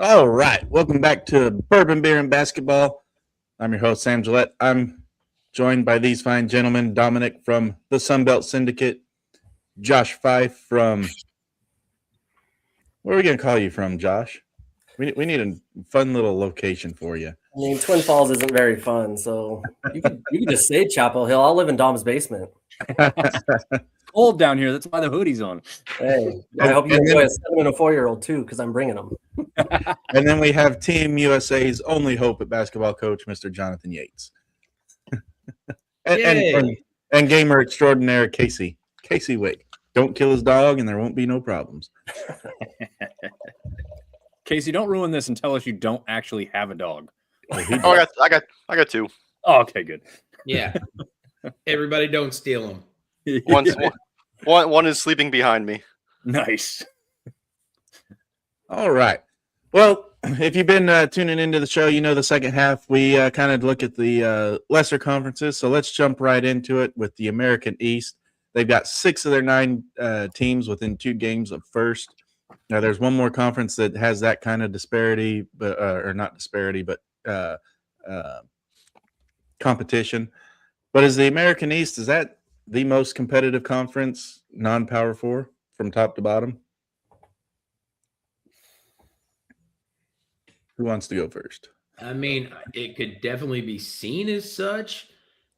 All right. Welcome back to Bourbon, Beer, and Basketball. I'm your host, Sam Gillette. I'm joined by these fine gentlemen, Dominic from the Sunbelt Syndicate, Josh Fife from, where are we going to call you from, Josh? We need a fun little location for you. I mean, Twin Falls isn't very fun, so you could just say Chapel Hill. I'll live in Dom's basement. Cold down here. That's why the hoodie's on. Hey, I hope you enjoy a 7 and a 4-year-old too, because I'm bringing them. And then we have Team USA's only hope at basketball coach, Mr. Jonathan Yates. and gamer extraordinaire, Casey Wick. Don't kill his dog and there won't be no problems. Casey, don't ruin this and tell us you don't actually have a dog. Oh, I got 2. Oh, okay, good. Yeah. Everybody don't steal them. One is sleeping behind me. Nice. All right. Well, if you've been tuning into the show, you know the second half, we kind of look at the lesser conferences. So let's jump right into it with the American East. They've got 6 of their 9 teams within 2 games of first. Now, there's one more conference that has that kind of disparity, but or not disparity, but competition. But is the American East, is that the most competitive conference, non-Power 4, from top to bottom? Who wants to go first? I mean, it could definitely be seen as such.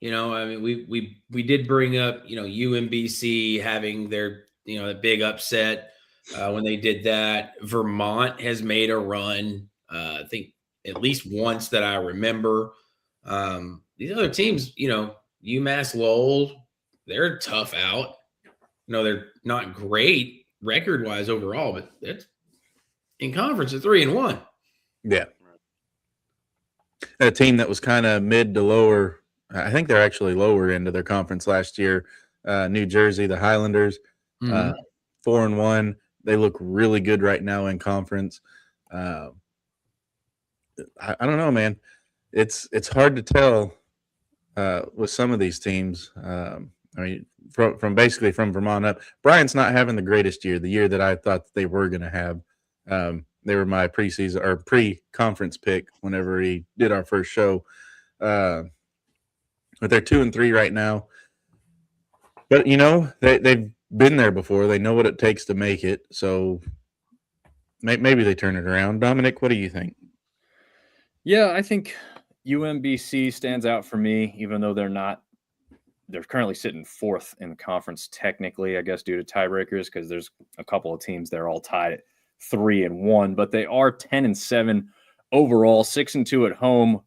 You know, I mean, we did bring up, you know, UMBC having their, you know, the big upset when they did that. Vermont has made a run, I think at least once that I remember. These other teams, you know, UMass Lowell, they're tough out. You know, they're not great record-wise overall, but that's in conference at 3-1. Yeah. A team that was kind of mid to lower, I think they're actually lower into their conference last year. New Jersey, the Highlanders, 4-1. They look really good right now in conference. I don't know, man. It's hard to tell with some of these teams. I mean, from basically from Vermont up. Bryant's not having the greatest year, the year that I thought that they were going to have. They were my preseason or pre-conference pick whenever he did our first show. But they're 2-3 right now. But they've been there before. They know what it takes to make it. So maybe they turn it around. Dominic, what do you think? Yeah, I think UMBC stands out for me, even though they're currently sitting fourth in the conference technically, I guess, due to tiebreakers, because there's a couple of teams that are all tied at 3-1, but they are 10-7 overall, 6-2 at home,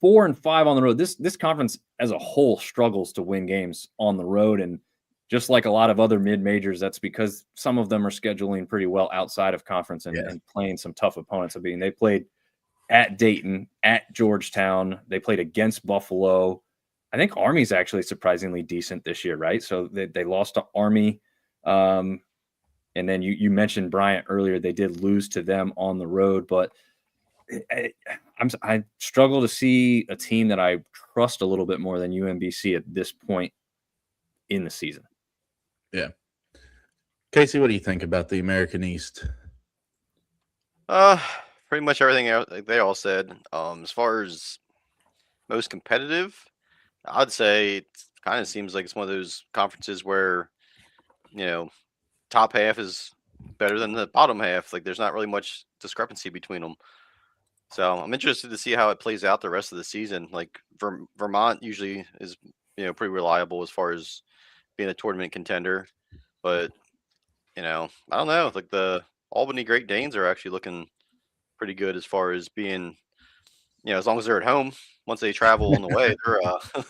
4-5 on the road. This conference as a whole struggles to win games on the road, and just like a lot of other mid-majors, that's because some of them are scheduling pretty well outside of conference and playing some tough opponents. I mean, they played at Dayton, at Georgetown. They played against Buffalo. I think Army's actually surprisingly decent this year, right? So they lost to Army. And then you mentioned Bryant earlier. They did lose to them on the road, but I struggle to see a team that I trust a little bit more than UMBC at this point in the season. Yeah. Casey, what do you think about the American East? Pretty much everything like they all said. As far as most competitive, I'd say it kind of seems like it's one of those conferences where, top half is better than the bottom half. Like there's not really much discrepancy between them. So I'm interested to see how it plays out the rest of the season. Like Vermont usually is, pretty reliable as far as being a tournament contender. But, I don't know. Like the Albany Great Danes are actually looking pretty good as far as being, as long as they're at home. Once they travel on the way,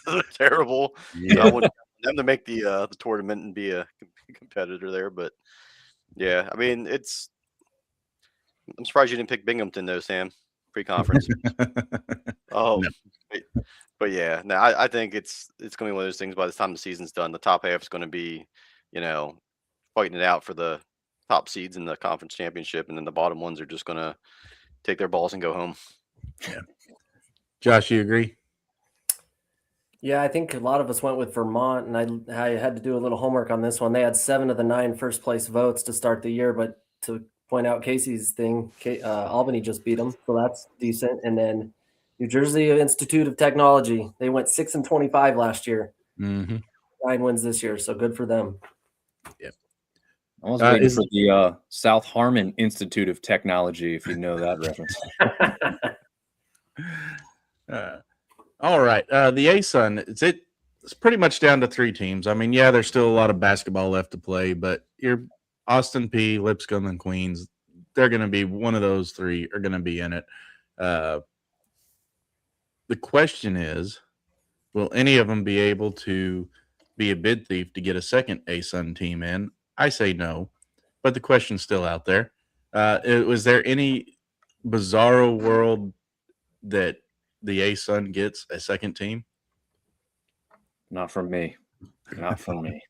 they're terrible. Yeah. So I wouldn't want them to make the tournament and be a competitor there. But yeah, I mean, I'm surprised you didn't pick Binghamton though, Sam, pre-conference. Oh, No. but yeah, no, I think it's going to be one of those things. By the time the season's done, the top half is going to be, fighting it out for the top seeds in the conference championship, and then the bottom ones are just going to take their balls and go home. Yeah. Josh, you agree? Yeah, I think a lot of us went with Vermont, and I had to do a little homework on this one. They had 7 of the 9 first place votes to start the year, but to point out Casey's thing, Albany just beat them, so that's decent. And then New Jersey Institute of Technology, they went 6-25 last year. Mm-hmm. 9 wins this year, so good for them. Yep. I was waiting for the South Harmon Institute of Technology, if you know that reference. All right. The ASUN, it's pretty much down to 3 teams. I mean, yeah, there's still a lot of basketball left to play, but your Austin P, Lipscomb, and Queens, they're going to be one of those 3 are going to be in it. The question is, will any of them be able to be a bid thief to get a second ASUN team in? I say no, but the question's still out there. Was there any bizarro world that the ASUN gets a second team? Not from me. Not from me.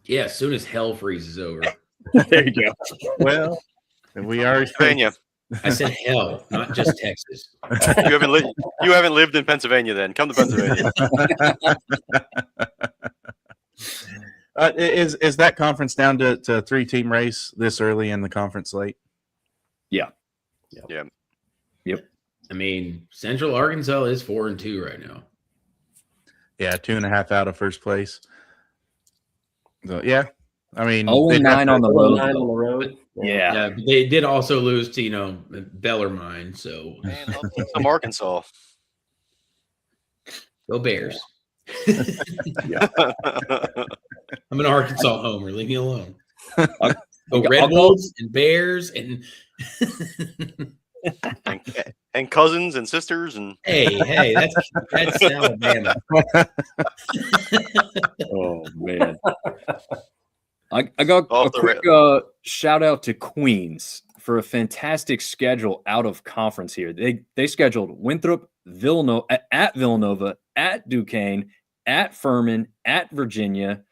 Yeah, as soon as hell freezes over. There you go. Well, we are Pennsylvania. I said hell, not just Texas. You haven't lived in Pennsylvania then. Come to Pennsylvania. Is that conference down to 3-team race this early in the conference slate? Yeah. Yeah. Yep. I mean, Central Arkansas is 4-2 right now. Yeah, 2.5 out of first place. So, yeah. I mean, 0-9 on the road. 9 on the road. Yeah. Yeah, but they did also lose to, Bellarmine, so Man, some Arkansas. go Bears. Yeah. I'm an Arkansas homer. Leave me alone. I'll Redwolves and Bears and and cousins and sisters and hey, that's Alabama. Oh man. I got Off a the quick shout out to Queens for a fantastic schedule out of conference here. They scheduled Winthrop, at Villanova, at Duquesne, at Furman, at Virginia,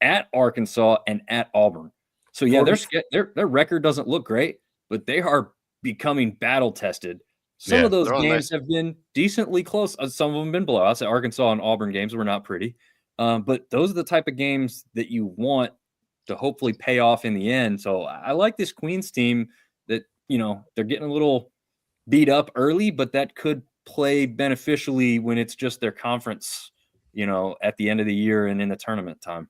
at Arkansas, and at Auburn. So yeah, their record doesn't look great, but they are becoming battle tested. Some of those games have been decently close. Some of them have been blowouts. The Arkansas and Auburn games were not pretty. But those are the type of games that you want to hopefully pay off in the end. So I like this Queens team that, they're getting a little beat up early, but that could play beneficially when it's just their conference, at the end of the year and in the tournament time.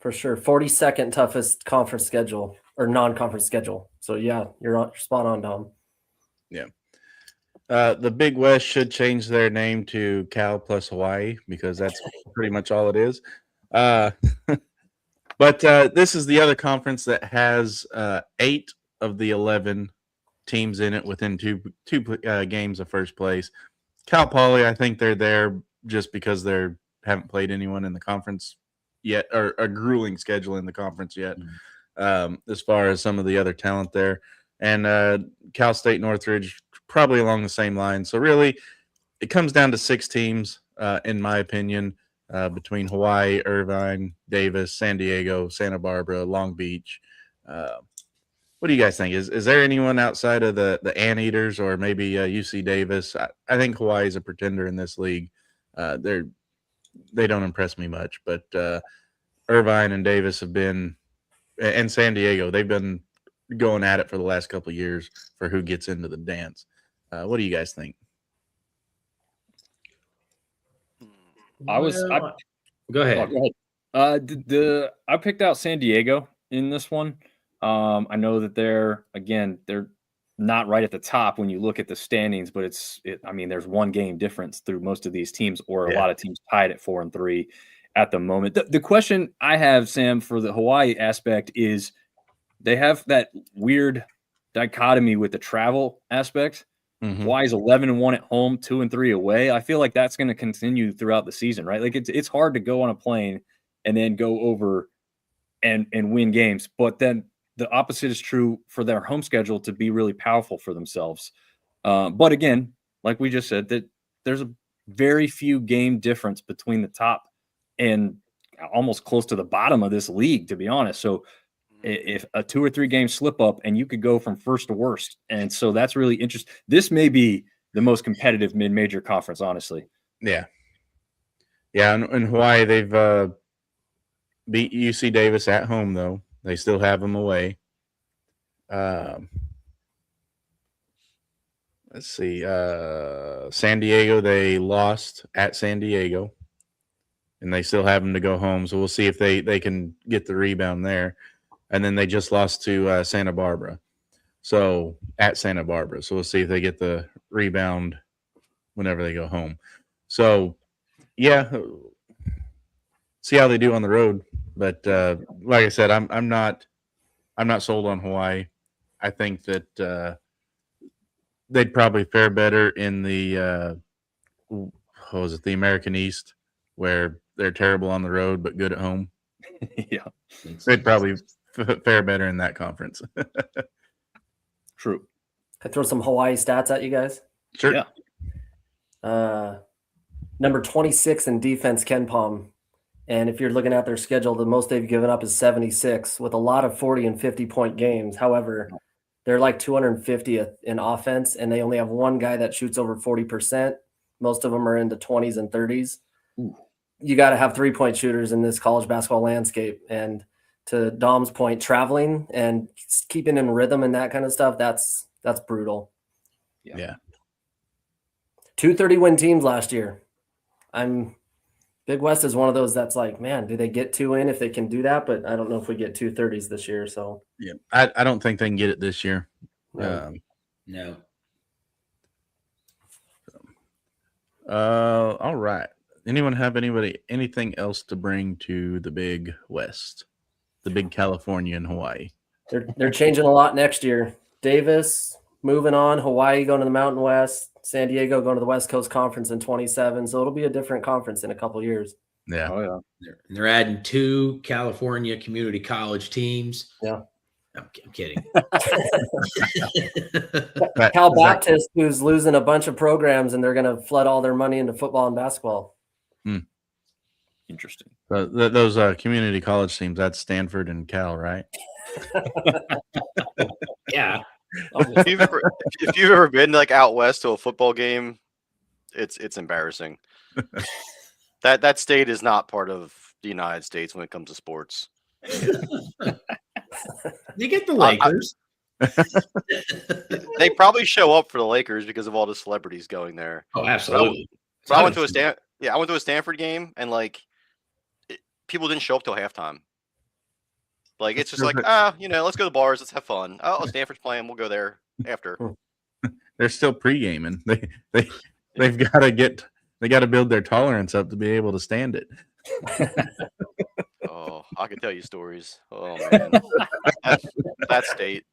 For sure. 42nd toughest conference schedule or non-conference schedule. So yeah, you're spot on, Dom. Yeah. The Big West should change their name to Cal plus Hawaii because that's pretty much all it is. But this is the other conference that has 8 of the 11 teams in it within two games of first place. Cal Poly, I think they're there just because they haven't played anyone in the conference yet, or a grueling schedule in the conference yet, as far as some of the other talent there. And Cal State Northridge, probably along the same line. So really, it comes down to 6 teams, in my opinion, between Hawaii, Irvine, Davis, San Diego, Santa Barbara, Long Beach. What do you guys think? Is there anyone outside of the Anteaters or maybe UC Davis? I think Hawaii is a pretender in this league. They don't impress me much, but Irvine and Davis have been, and San Diego, they've been going at it for the last couple of years for who gets into the dance. What do you guys think? Go ahead. Go ahead. I picked out San Diego in this one. I know that they're not right at the top when you look at the standings, but there's one game difference through most of these teams, or a lot of teams tied at 4-3 at the moment. The question I have, Sam, for the Hawaii aspect is they have that weird dichotomy with the travel aspect. Hawaii's 11-1 at home, 2-3 away. I feel like that's going to continue throughout the season, right? Like it's hard to go on a plane and then go over and win games, but then the opposite is true for their home schedule to be really powerful for themselves. But again, like we just said, that there's a very few game difference between the top and almost close to the bottom of this league, to be honest. So if a 2 or 3 game slip up and you could go from first to worst. And so that's really interesting. This may be the most competitive mid-major conference, honestly. Yeah. Yeah. In Hawaii, they've beat UC Davis at home, though. They still have them away. Let's see. San Diego, they lost at San Diego, and they still have them to go home. So we'll see if they can get the rebound there. And then they just lost to Santa Barbara. So at Santa Barbara. So we'll see if they get the rebound whenever they go home. So, yeah, see how they do on the road. But like I said, I'm not sold on Hawaii. I think that they'd probably fare better in the the American East, where they're terrible on the road but good at home. Yeah, they'd probably fare better in that conference. True. Can I throw some Hawaii stats at you guys? Sure. Yeah. Number 26 in defense, Ken Palm. And if you're looking at their schedule, the most they've given up is 76, with a lot of 40 and 50-point games. However, they're like 250th in offense, and they only have one guy that shoots over 40%. Most of them are in the 20s and 30s. Ooh. You got to have 3-point shooters in this college basketball landscape. And to Dom's point, traveling and keeping in rhythm and that kind of stuff, that's brutal. Yeah. 230-win teams last year. Big West is one of those that's like, man, do they get 2 in if they can do that? But I don't know if we get 230s this year. So yeah, I don't think they can get it this year. No. All right. Anyone have anything else to bring to the Big West, the Big California and Hawaii? They're changing a lot next year. Davis moving on, Hawaii going to the Mountain West, San Diego going to the West Coast Conference in 27. So it'll be a different conference in a couple of years. Yeah. Oh yeah. They're adding 2 California community college teams. Yeah. I'm kidding. Cal Baptist, who's losing a bunch of programs, and they're going to flood all their money into football and basketball. Interesting. Those community college teams, that's Stanford and Cal, right? Yeah. If you've ever been like out west to a football game, it's embarrassing. That state is not part of the United States when it comes to sports. They get the Lakers. They probably show up for the Lakers because of all the celebrities going there. Oh, absolutely. So I went to a Stanford game, and like people didn't show up till halftime. Like it's That's just like perfect. let's go to the bars, let's have fun. Oh, Stanford's playing, we'll go there after. They're still pre-gaming. They've got to build their tolerance up to be able to stand it. Oh, I could tell you stories. Oh man, that state.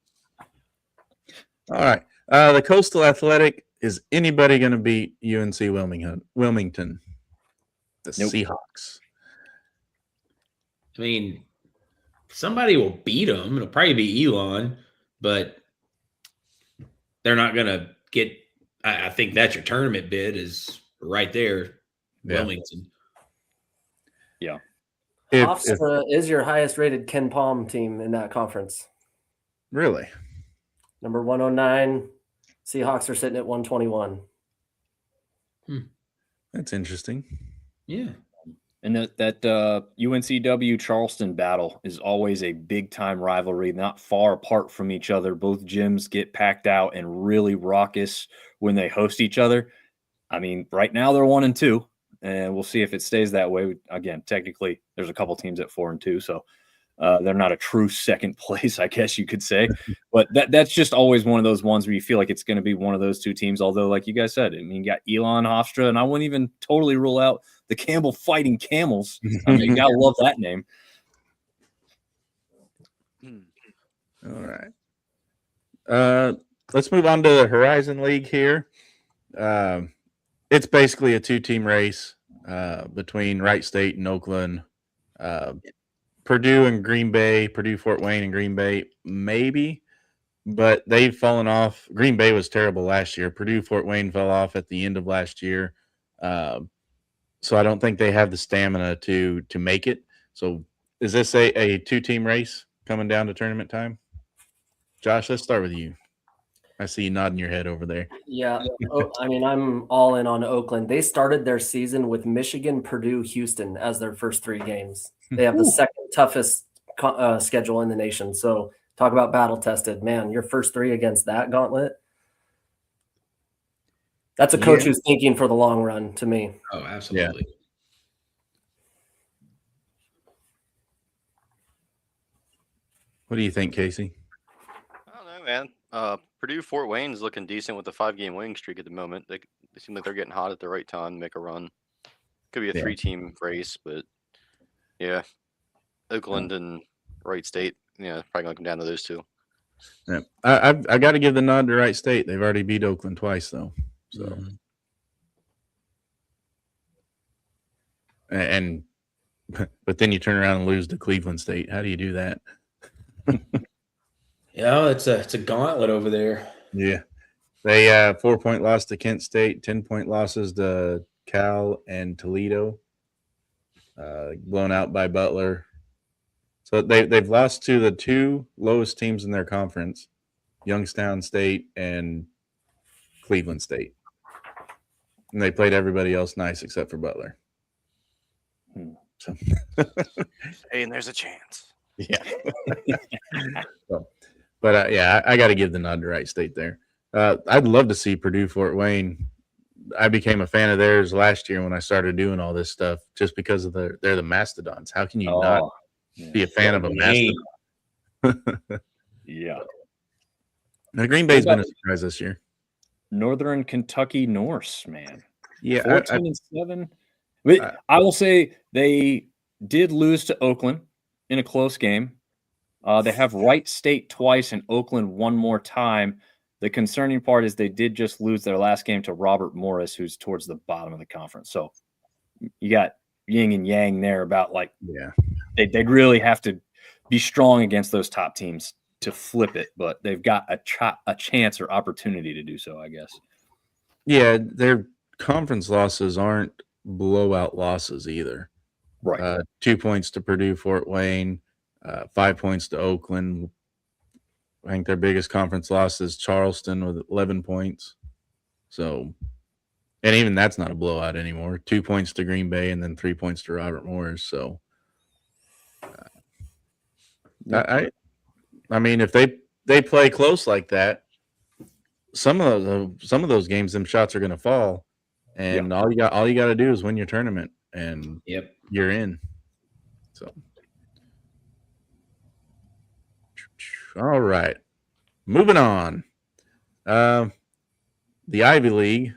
All right. The Coastal Athletic, is anybody going to beat UNC Wilmington? The Nope. Seahawks. I mean, somebody will beat them. It'll probably be Elon, but they're not going to get. I think that's your tournament bid is right there, Wilmington. Yeah. Hofstra is your highest rated Ken Palm team in that conference. Really? Number 109. Seahawks are sitting at 121. That's interesting. Yeah. And that UNCW Charleston battle is always a big time rivalry, not far apart from each other. Both gyms get packed out and really raucous when they host each other. I mean, right now they're 1-2, and we'll see if it stays that way. Again, technically, there's a couple teams at 4-2, so they're not a true second place, I guess you could say. But that's just always one of those ones where you feel like it's going to be one of those two teams. Although, like you guys said, I mean, you got Elon Hofstra, and I wouldn't even totally rule out the Campbell Fighting Camels. I mean, you gotta love that name. All right. Let's move on to the Horizon League here. It's basically a 2-team race between Wright State and Oakland. Purdue and Green Bay, Purdue, Fort Wayne, and Green Bay, maybe, but they've fallen off. Green Bay was terrible last year. Purdue, Fort Wayne fell off at the end of last year. So I don't think they have the stamina to make it. So is this a 2-team race coming down to tournament time? Josh, let's start with you. I see you nodding your head over there. Yeah. I mean, I'm all in on Oakland. They started their season with Michigan, Purdue, Houston as their first 3 games. They have the second toughest schedule in the nation. So talk about battle tested. Man, your first 3 against that gauntlet. That's a coach who's thinking for the long run to me. Oh, absolutely. Yeah. What do you think, Casey? I don't know, man. Purdue Fort Wayne's looking decent with the 5-game winning streak at the moment. They seem like they're getting hot at the right time, make a run. Could be a 3-team race, but yeah, Oakland and Wright State, probably gonna come down to those 2. Yeah, I got to give the nod to Wright State. They've already beat Oakland twice, though. So, but then you turn around and lose to Cleveland State. How do you do that? Yeah, it's a gauntlet over there. Yeah, they 4-point loss to Kent State, 10-point losses to Cal and Toledo, blown out by Butler. So they've lost to the 2 lowest teams in their conference, Youngstown State and Cleveland State. And they played everybody else nice except for Butler. So. Hey, and there's a chance. Yeah. But I got to give the nod to Wright State there. I'd love to see Purdue Fort Wayne. I became a fan of theirs last year when I started doing all this stuff, just because of they're the Mastodons. How can you not be a fan of a Mastodon? Yeah. Now, Green Bay's been a surprise this year. Northern Kentucky Norse, man. Yeah, 14-7. I will say they did lose to Oakland in a close game. They have Wright State twice and Oakland one more time. The concerning part is they did just lose their last game to Robert Morris, who's towards the bottom of the conference. So you got yin and yang there about they'd really have to be strong against those top teams to flip it, but they've got a chance or opportunity to do so, I guess. Yeah, their conference losses aren't blowout losses either. Right. 2 points to Purdue Fort Wayne, 5 points to Oakland. I think their biggest conference loss is Charleston with 11 points. So, and even that's not a blowout anymore. 2 points to Green Bay and then 3 points to Robert Morris. So, I mean, if they play close like that, some of those games, them shots are going to fall, and all you got to do is win your tournament, and you're in. So, All right. Moving on. The Ivy League.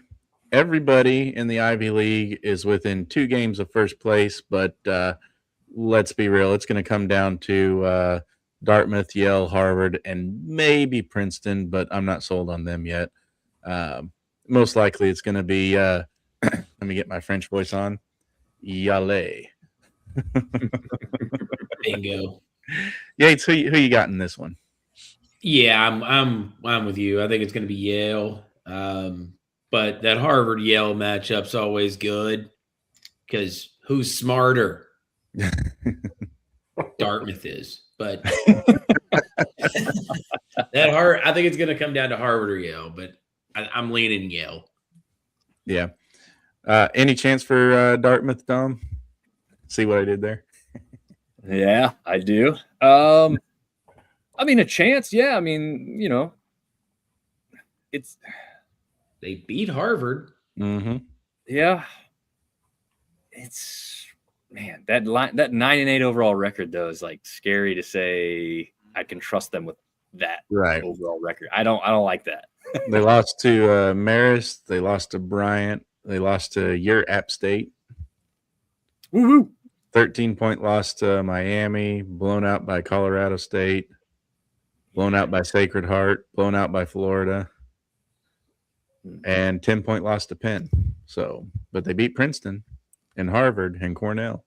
Everybody in the Ivy League is within 2 games of first place, but let's be real. It's going to come down to Dartmouth, Yale, Harvard, and maybe Princeton, but I'm not sold on them yet. Most likely it's going to be, let me get my French voice on, Yale. Bingo. Yates, who you got in this one? Yeah, I'm with you. I think it's going to be Yale. But that Harvard Yale matchup's always good because who's smarter? Dartmouth is, but I think it's going to come down to Harvard or Yale, but I'm leaning Yale. Yeah. Any chance for Dartmouth, Dom? See what I did there? Yeah, I do. I mean, a chance. Yeah. I mean, They beat Harvard. Mm-hmm. Yeah. It's, man, that 9-8 overall record, though, is like scary to say I can trust them with that overall record. I don't like that. They lost to Marist. They lost to Bryant. They lost to your App State. Woo-hoo. 13-point loss to Miami. Blown out by Colorado State. Blown out by Sacred Heart. Blown out by Florida. And 10-point loss to Penn. So, but they beat Princeton and Harvard and Cornell.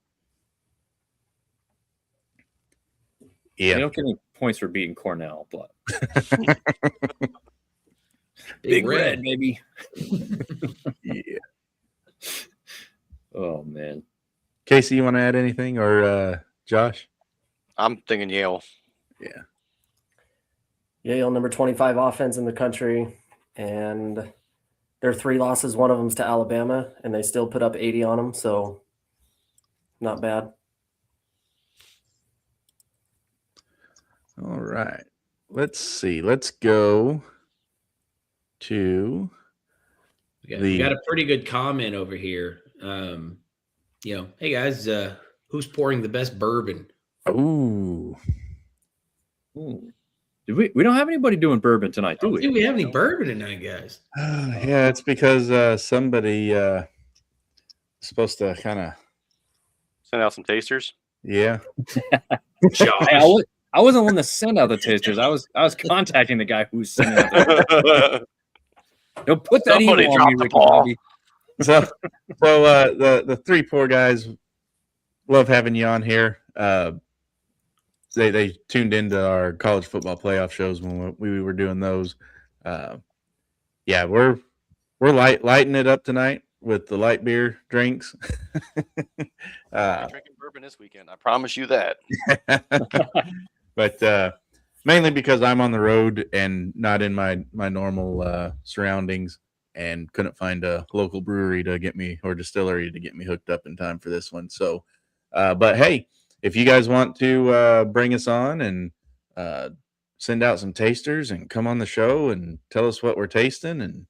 Yeah. They don't get any points for beating Cornell, but Big red, baby. Yeah. Oh, man. Casey, you want to add anything, or Josh? I'm thinking Yale. Yeah. Yale, number 25 offense in the country, and their 3 losses, one of them's to Alabama, and they still put up 80 on them, so not bad. All right. Let's see. Let's go to We got a pretty good comment over here. Hey guys, who's pouring the best bourbon? Ooh. Did we don't have anybody doing bourbon tonight, do I don't we? think we have any bourbon tonight, guys. Yeah, it's because somebody supposed to kind of Send out some tasters. yeah. Josh. Hey, I wasn't one to send out the tasters. I was contacting the guy who's sending out the Don't put that Somebody email on me, dropped the Ricky ball. Bobby. So the 3 poor guys love having you on here. They tuned into our college football playoff shows when we were doing those. Yeah, we're lighting it up tonight with the light beer drinks. I'm drinking bourbon this weekend. I promise you that. But mainly because I'm on the road and not in my normal surroundings, and couldn't find a local brewery to get me, or distillery to get me hooked up in time for this one. So, but hey, if you guys want to bring us on and send out some tasters and come on the show and tell us what we're tasting, and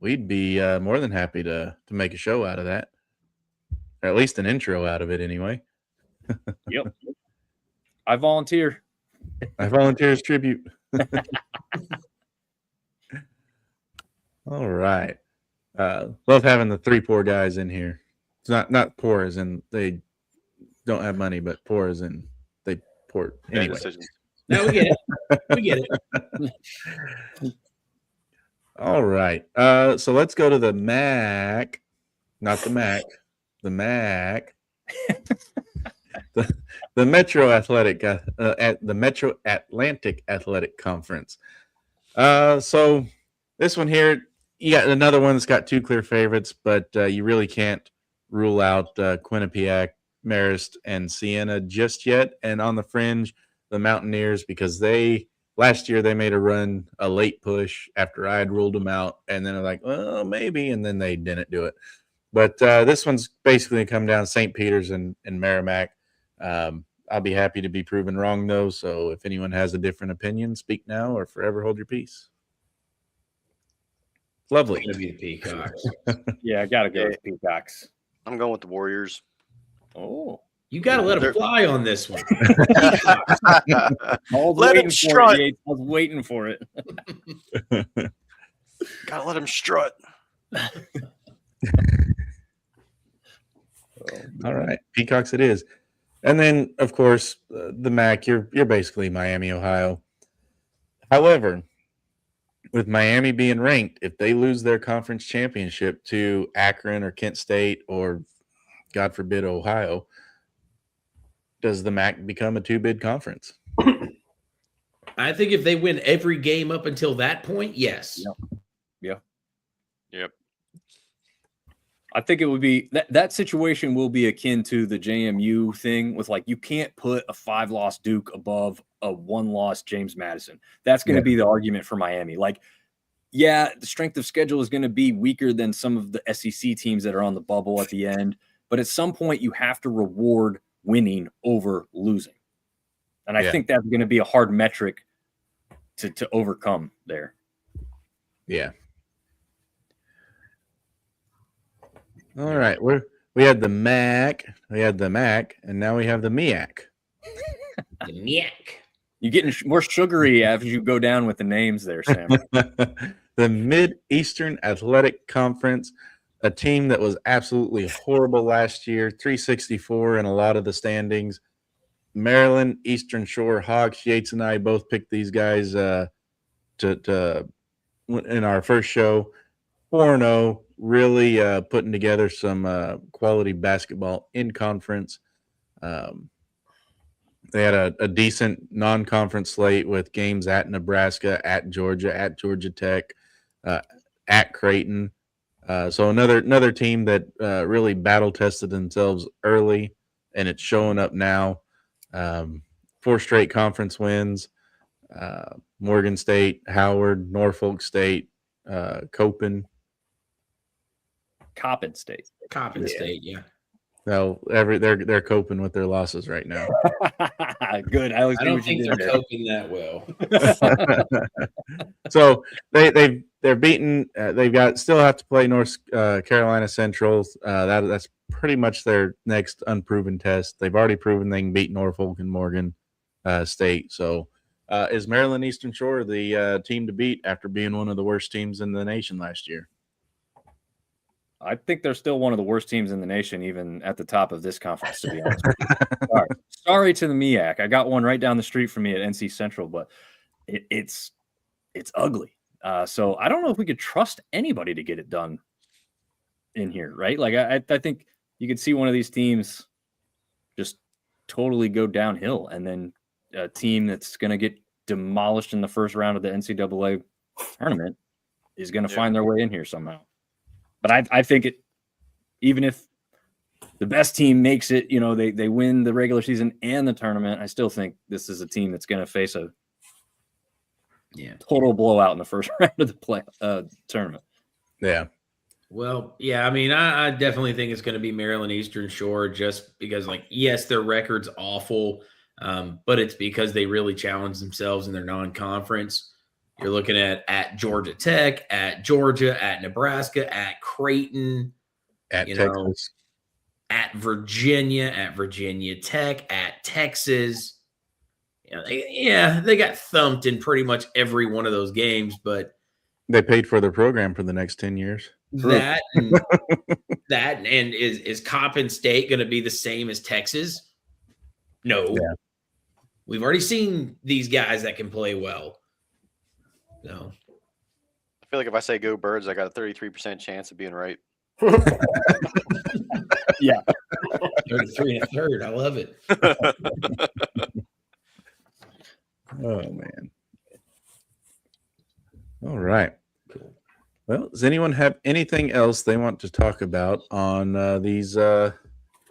we'd be more than happy to make a show out of that, or at least an intro out of it anyway. Yep. I volunteer. I volunteer as tribute. All right. Love having the 3 poor guys in here. It's not poor as in they don't have money, but poor as in they poor. Bad Anyway. decisions. No, we get it. We get it. All right. So let's go to the MAC, not the Mac, the MAC. The Metro Athletic at the Metro Atlantic Athletic Conference. So this one here, you got another one that's got 2 clear favorites, but you really can't rule out Quinnipiac, Marist, and Siena just yet. And on the fringe, the Mountaineers, because last year they made a late push after I had ruled them out, and then they're like, well, maybe, and then they didn't do it. But this one's basically come down St. Peter's and Merrimack. I'll be happy to be proven wrong, though. So if anyone has a different opinion, speak now or forever hold your peace. Lovely. It's gonna be the Peacocks. Yeah, I gotta go with Peacocks. I'm going with the Warriors. Oh, You got to let him They're- fly on this one. Let him strut. I was waiting for it. Gotta let him strut. All right, Peacocks it is. And then, of course, the MAC. You're basically Miami, Ohio. However, with Miami being ranked, if they lose their conference championship to Akron or Kent State or, God forbid, Ohio, does the MAC become a two-bid conference? I think if they win every game up until that point, yes. Yep. I think it would be that situation will be akin to the JMU thing with like you can't put a 5-loss Duke above a 1-loss James Madison. That's going to be the argument for Miami. Like, yeah, the strength of schedule is going to be weaker than some of the SEC teams that are on the bubble at the end, but at some point you have to reward winning over losing. And I think that's going to be a hard metric to overcome there. Yeah. All right, we had the MAC, and now we have the MEAC. The MIAC. You're getting more sugary as you go down with the names there, Sam. The Mid-Eastern Athletic Conference, a team that was absolutely horrible last year, 364 in a lot of the standings. Maryland, Eastern Shore, Hawks, Yates and I both picked these guys to in our first show. 4-0, really putting together some quality basketball in conference. They had a decent non-conference slate with games at Nebraska, at Georgia Tech, at Creighton. So another team that really battle tested themselves early, and it's showing up now. 4 straight conference wins. Morgan State, Howard, Norfolk State, Coppin State. Coppin State, yeah. So they're coping with their losses right now. Good. I don't think they're coping that well. So they're beaten. They've still have to play North Carolina Central. That's pretty much their next unproven test. They've already proven they can beat Norfolk and Morgan State. So is Maryland Eastern Shore the team to beat after being one of the worst teams in the nation last year? I think they're still one of the worst teams in the nation, even at the top of this conference, to be honest with you. Sorry to the MEAC. I got one right down the street from me at NC Central, but it's ugly. So I don't know if we could trust anybody to get it done in here, right? Like I think you could see one of these teams just totally go downhill, and then a team that's going to get demolished in the first round of the NCAA tournament is going to find their way in here somehow. But I think even if the best team makes it, they win the regular season and the tournament, I still think this is a team that's going to face a total blowout in the first round of the tournament. Yeah. Well, yeah, I mean, I definitely think it's going to be Maryland Eastern Shore just because, yes, their record's awful, but it's because they really challenged themselves in their non-conference. You're looking at Georgia Tech, at Georgia, at Nebraska, at Creighton, at Texas, at Virginia Tech, at Texas. They got thumped in pretty much every one of those games, but they paid for their program for the next 10 years. That and is Coppin State going to be the same as Texas? No. Yeah. We've already seen these guys that can play well. No. I feel like if I say go Birds, I got a 33% chance of being right. Yeah. 33 1/3. I love it. Oh, man. All right. Well, does anyone have anything else they want to talk about on these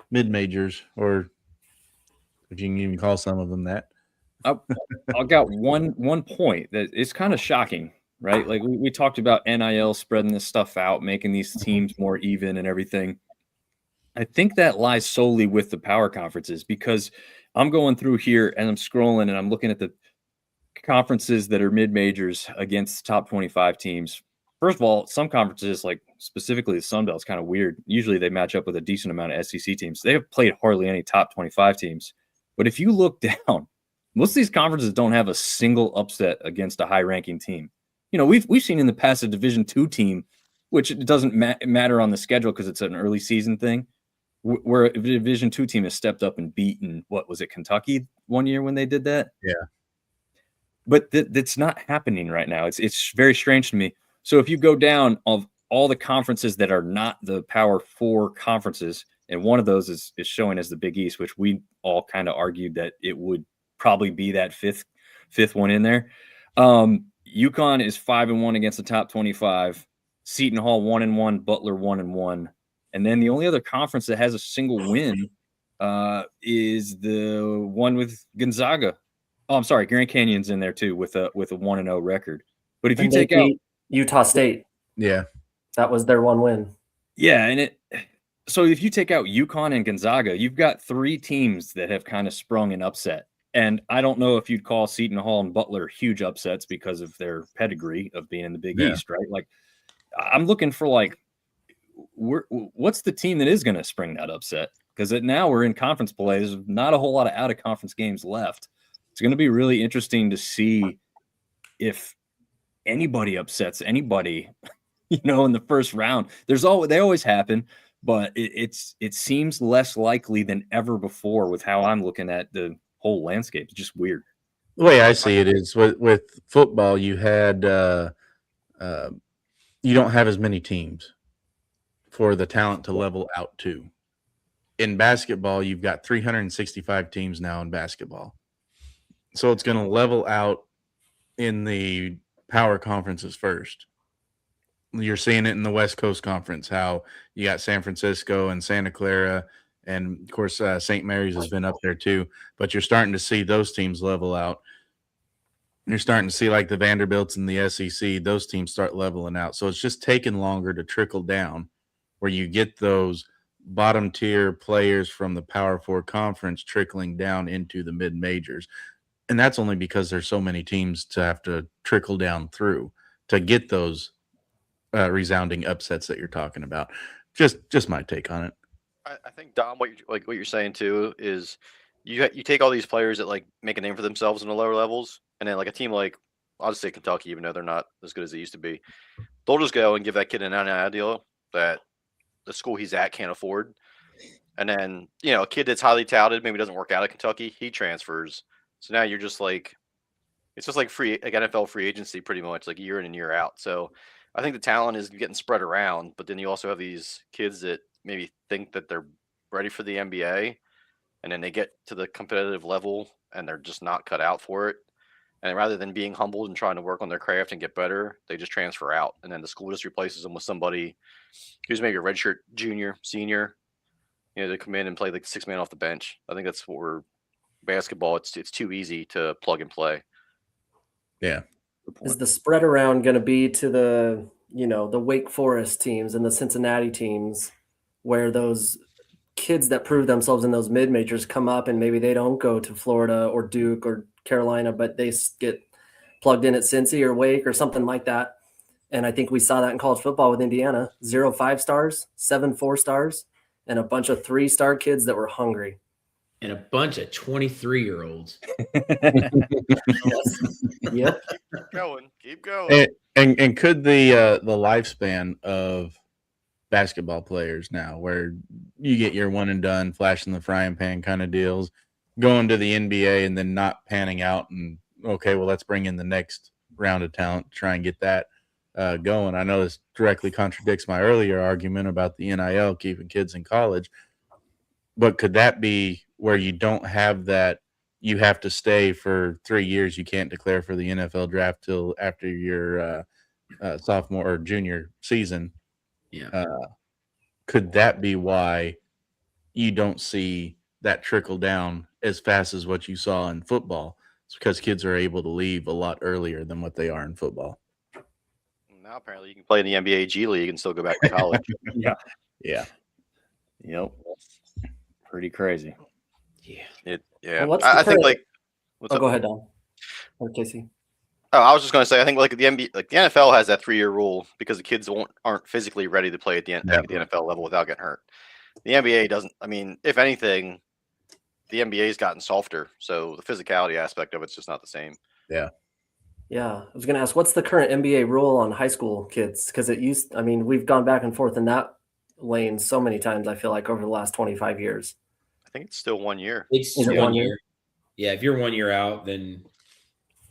mid-majors, or if you can even call some of them that? I've got one point that is kind of shocking, right? Like we talked about NIL spreading this stuff out, making these teams more even and everything. I think that lies solely with the power conferences, because I'm going through here and I'm scrolling and I'm looking at the conferences that are mid-majors against top 25 teams. first of all, some conferences, like specifically the Sun Belt, is kind of weird. Usually they match up with a decent amount of SEC teams. They have played hardly any top 25 teams. But if you look down, most of these conferences don't have a single upset against a high-ranking team. We've seen in the past a Division II team, which it doesn't matter on the schedule because it's an early season thing, where a Division II team has stepped up and beaten, what was it, Kentucky one year when they did that? Yeah. But that's not happening right now. It's very strange to me. So if you go down of all the conferences that are not the Power Four conferences, and one of those is showing as the Big East, which we all kind of argued that it would probably be that fifth one in there. UConn is 5-1 against the top 25. Seton Hall 1-1. Butler 1-1. And then the only other conference that has a single win is the one with Gonzaga. Oh, I'm sorry, Grand Canyon's in there too with a 1-0 record. But if you take out Utah State, Yeah. that was their one win. Yeah, and so if you take out UConn and Gonzaga, you've got three teams that have kind of sprung an upset. And I don't know if you'd call Seton Hall and Butler huge upsets because of their pedigree of being in the Big East, right? Like, I'm looking for what's the team that is going to spring that upset? Because now we're in conference play. There's not a whole lot of out-of-conference games left. It's going to be really interesting to see if anybody upsets anybody, in the first round. They always happen, but it seems less likely than ever before with how I'm looking at the whole landscape. It's just weird. The way I see it is with football, you had you don't have as many teams for the talent to level out to. In basketball, you've got 365 teams now in basketball. So it's going to level out in the power conferences first. You're seeing it in the West Coast Conference, how you got San Francisco and Santa Clara, and of course St. Mary's has been up there too. But you're starting to see those teams level out. You're starting to see like the Vanderbilts and the SEC; those teams start leveling out. So it's just taking longer to trickle down, where you get those bottom tier players from the Power Four conference trickling down into the mid majors, and that's only because there's so many teams to have to trickle down through to get those resounding upsets that you're talking about. Just my take on it. I think, Dom, what you're saying too is you take all these players that like make a name for themselves in the lower levels, and then like a team like, I'll just say Kentucky, even though they're not as good as they used to be, they'll just go and give that kid an NIL deal that the school he's at can't afford, and then a kid that's highly touted maybe doesn't work out at Kentucky, he transfers. So now you're just like, it's just like NFL free agency pretty much, like year in and year out. So I think the talent is getting spread around, but then you also have these kids that maybe think that they're ready for the NBA, and then they get to the competitive level and they're just not cut out for it. And rather than being humbled and trying to work on their craft and get better, they just transfer out. And then the school just replaces them with somebody who's maybe a redshirt junior, senior, to come in and play like 6 man off the bench. I think that's what we're basketball. It's too easy to plug and play. Yeah. Is the spread around going to be to the Wake Forest teams and the Cincinnati teams, where those kids that prove themselves in those mid majors come up and maybe they don't go to Florida or Duke or Carolina, but they get plugged in at Cincy or Wake or something like that? And I think we saw that in college football with Indiana: 0 5-stars, 7 4-stars, and a bunch of 3-star kids that were hungry. And a bunch of 23-year-olds. Yep. Keep going. And could the lifespan of basketball players now, where you get your one and done, flash in the frying pan kind of deals, going to the NBA and then not panning out, and okay, well, let's bring in the next round of talent to try and get that going. I know this directly contradicts my earlier argument about the NIL keeping kids in college, but could that be where you don't have that? You have to stay for 3 years. You can't declare for the NFL draft till after your sophomore or junior season. Yeah. Could that be why you don't see that trickle down as fast as what you saw in football? It's because kids are able to leave a lot earlier than what they are in football. Now apparently you can play in the NBA G League and still go back to college. Yeah. Yep. Pretty crazy. Yeah. Yeah. Well, I think like. Go ahead, Don. Or Casey. Oh, I was just going to say, I think like the NBA, like the NFL has that 3-year rule because the kids aren't physically ready to play at the NFL level without getting hurt. The NBA doesn't. I mean, if anything, the NBA's gotten softer, so the physicality aspect of it's just not the same. Yeah. Yeah, I was going to ask, what's the current NBA rule on high school kids? Because we've gone back and forth in that lane so many times, I feel like, over the last 25 years. I think it's still 1 year. It's Is it 1 1 year. year? Yeah, if you're 1 year out, then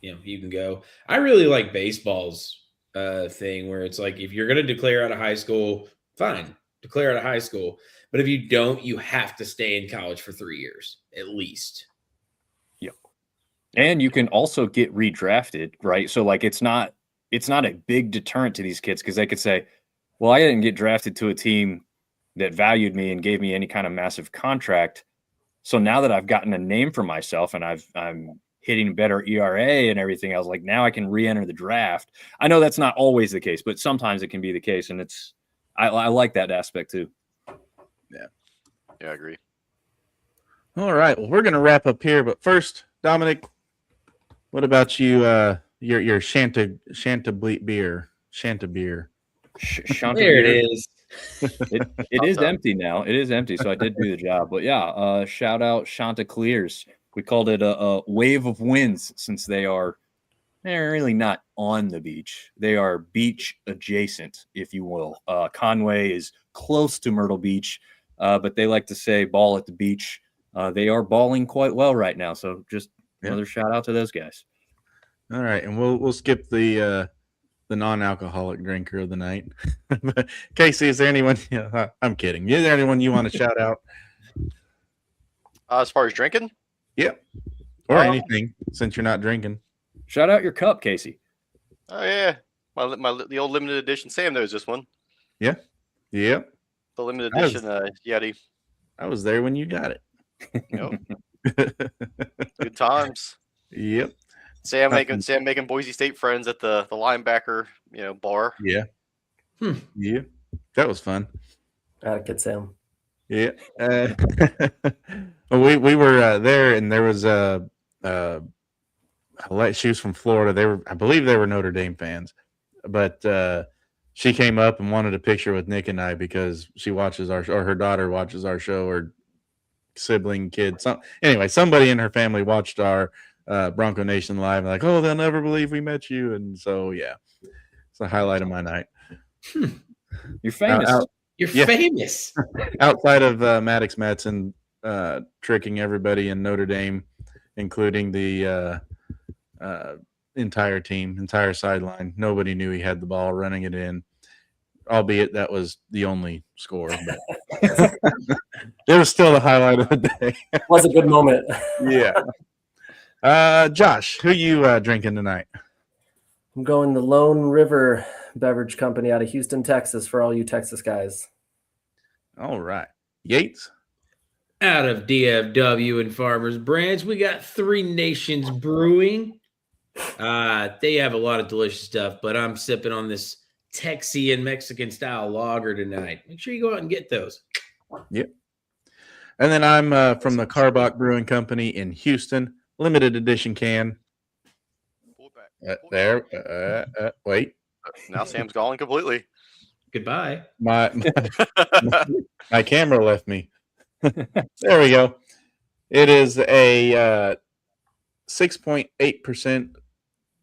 you can go. I really like baseball's thing where it's like if you're going to declare out of high school, fine, declare out of high school. But if you don't, you have to stay in college for 3 years at least. And you can also get redrafted, right? So like it's not a big deterrent to these kids because they could say, well, I didn't get drafted to a team that valued me and gave me any kind of massive contract. So now that I've gotten a name for myself and I'm hitting better ERA and everything else, like now I can re-enter the draft. I know that's not always the case, but sometimes it can be the case. And I like that aspect too. Yeah, I agree. All right. Well, we're going to wrap up here. But first, Dominic, what about you? Your Shanta beer. There it is. It is empty now. It is empty. So I did do the job. But yeah, shout out Chanticleers. We called it a wave of winds since they're really not on the beach. They are beach adjacent, if you will. Conway is close to Myrtle Beach, but they like to say ball at the beach. They are balling quite well right now. So just another shout out to those guys. All right, and we'll skip the non-alcoholic drinker of the night. Casey, is there anyone? Yeah, I'm kidding. Is there anyone you want to shout out? As far as drinking, Or anything, since you're not drinking. Shout out your cup, Casey. oh yeah, the old limited edition. Sam knows this one. Yep. The limited I was- edition Yeti. I was there when you got it. Good times. Yep. Sam making Boise State friends at the linebacker bar. Yeah. Yeah. That was fun. Good Sam. Yeah. Well, we were there, and there was she was from Florida. I believe they were Notre Dame fans, but she came up and wanted a picture with Nick and I because she watches or her daughter watches our show, or sibling kid. Anyway, somebody in her family watched our Bronco Nation live. Like, oh, they'll never believe we met you, and so yeah, it's a highlight of my night. You're famous. You're famous. Outside of Maddox Madsen tricking everybody in Notre Dame, including the entire team, entire sideline. Nobody knew he had the ball running it in, albeit that was the only score. But it was still the highlight of the day. It was a good moment. Yeah. Josh, who you drinking tonight? I'm going the Lone River Beverage Company out of Houston, Texas, for all you Texas guys. All right. Yates? Out of DFW and Farmers Branch, we got Three Nations Brewing. They have a lot of delicious stuff, but I'm sipping on this Texian Mexican style lager tonight. Make sure you go out and get those. Yep. And then I'm from the Carbach Brewing Company in Houston, limited edition can. Pull it back. Wait. Now Sam's gone completely. Goodbye. My camera left me. There we go. It is a 6.8%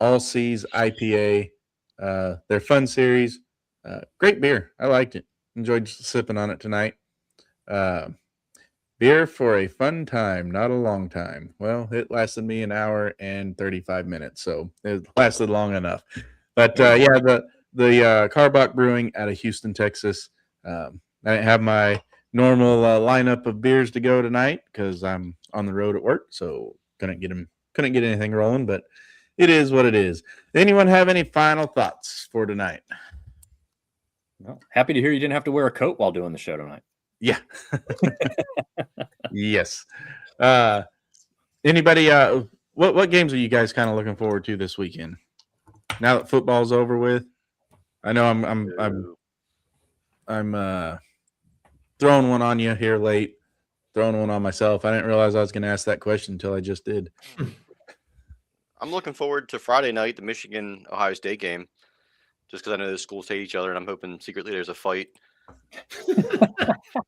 all seas IPA. Their fun series. Great beer. I liked it. Enjoyed sipping on it tonight. Beer for a fun time, not a long time. Well, it lasted me an hour and 35 minutes, so it lasted long enough. But the Carbach Brewing out of Houston, Texas. I didn't have my normal lineup of beers to go tonight because I'm on the road at work, so couldn't get anything rolling. But it is what it is. Anyone have any final thoughts for tonight? Well, happy to hear you didn't have to wear a coat while doing the show tonight. Yeah. Yes. Anybody? What games are you guys kind of looking forward to this weekend? Now that football's over with, I know I'm throwing one on you here late, throwing one on myself. I didn't realize I was going to ask that question until I just did. I'm looking forward to Friday night, the Michigan Ohio State game, just because I know the schools hate each other, and I'm hoping secretly there's a fight.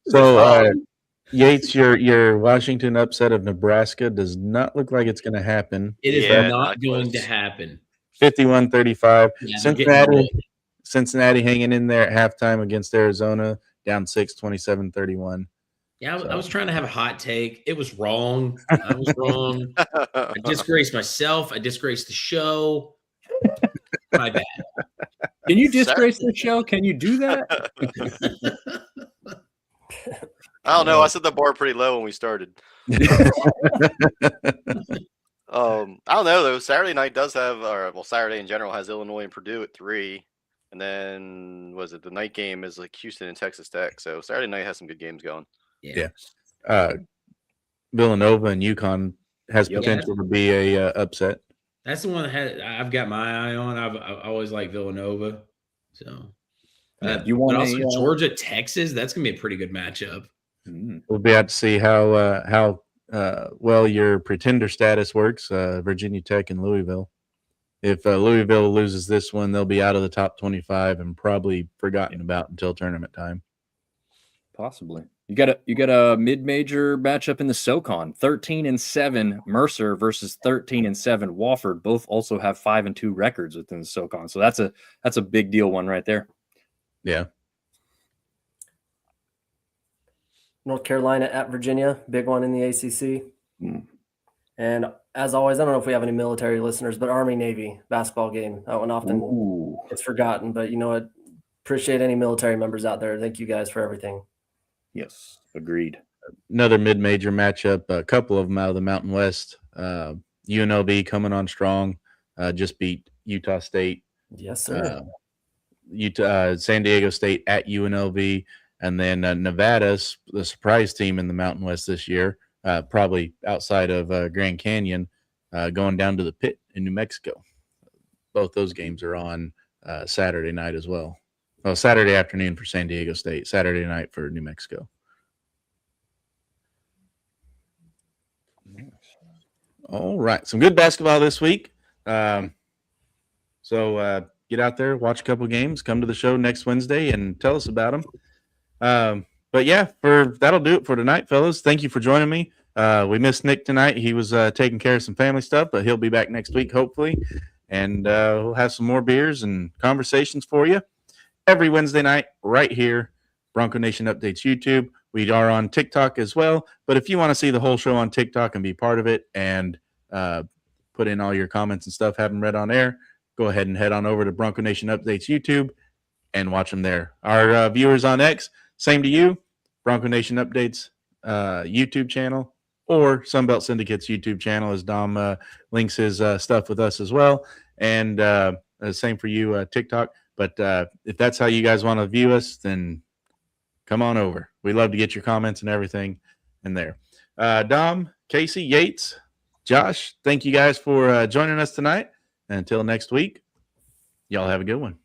So, Yates, your Washington upset of Nebraska does not look like it's going to happen. It is Yeah, not not going to close. happen. 51-35. Yeah, they're getting rolled. Cincinnati hanging in there at halftime against Arizona, down 6, 27-31. Yeah, I was trying to have a hot take. It was wrong. I was wrong. I disgraced myself. I disgraced the show. My bad. Can you disgrace the show? Can you do that? I don't know. I set the bar pretty low when we started. I don't know though. Saturday night does have, Saturday in general has Illinois and Purdue at 3, and then the night game is like Houston and Texas Tech. So Saturday night has some good games going. Yeah. Villanova and UConn has potential to be a upset. That's the one that I've got my eye on. I've always liked Villanova. So, you want but also Georgia, Texas. That's gonna be a pretty good matchup. We'll be able to see how well your pretender status works. Virginia Tech and Louisville. If Louisville loses this one, they'll be out of the top 25 and probably forgotten about until tournament time. Possibly. You got a mid-major matchup in the SoCon. 13-7 Mercer versus 13-7 Wofford. Both also have 5-2 records within the SoCon. So that's a big deal one right there. Yeah. North Carolina at Virginia, big one in the ACC. And as always, I don't know if we have any military listeners, but Army-Navy basketball game. That one often gets forgotten, but you know what? Appreciate any military members out there. Thank you guys for everything. Yes, agreed. Another mid-major matchup, a couple of them out of the Mountain West. UNLV coming on strong, just beat Utah State. Yes, sir. San Diego State at UNLV, and then Nevada's the surprise team in the Mountain West this year, probably outside of Grand Canyon, going down to the Pit in New Mexico. Both those games are on Saturday night as well. Well, Saturday afternoon for San Diego State, Saturday night for New Mexico. All right. Some good basketball this week. So get out there, watch a couple games, come to the show next Wednesday and tell us about them. But yeah, that'll do it for tonight, fellas. Thank you for joining me. We missed Nick tonight. He was taking care of some family stuff, but he'll be back next week, hopefully. And we'll have some more beers and conversations for you every Wednesday night right here, Bronco Nation Updates YouTube. We are on TikTok as well. But if you want to see the whole show on TikTok and be part of it and put in all your comments and stuff, have them read on air, go ahead and head on over to Bronco Nation Updates YouTube and watch them there. Our viewers on X, same to you, Bronco Nation Updates YouTube channel or Sunbelt Syndicate's YouTube channel, as Dom links his stuff with us as well. And same for you, TikTok. But if that's how you guys want to view us, then come on over. We love to get your comments and everything in there. Dom, Casey, Yates, Josh, thank you guys for joining us tonight. And until next week, y'all have a good one.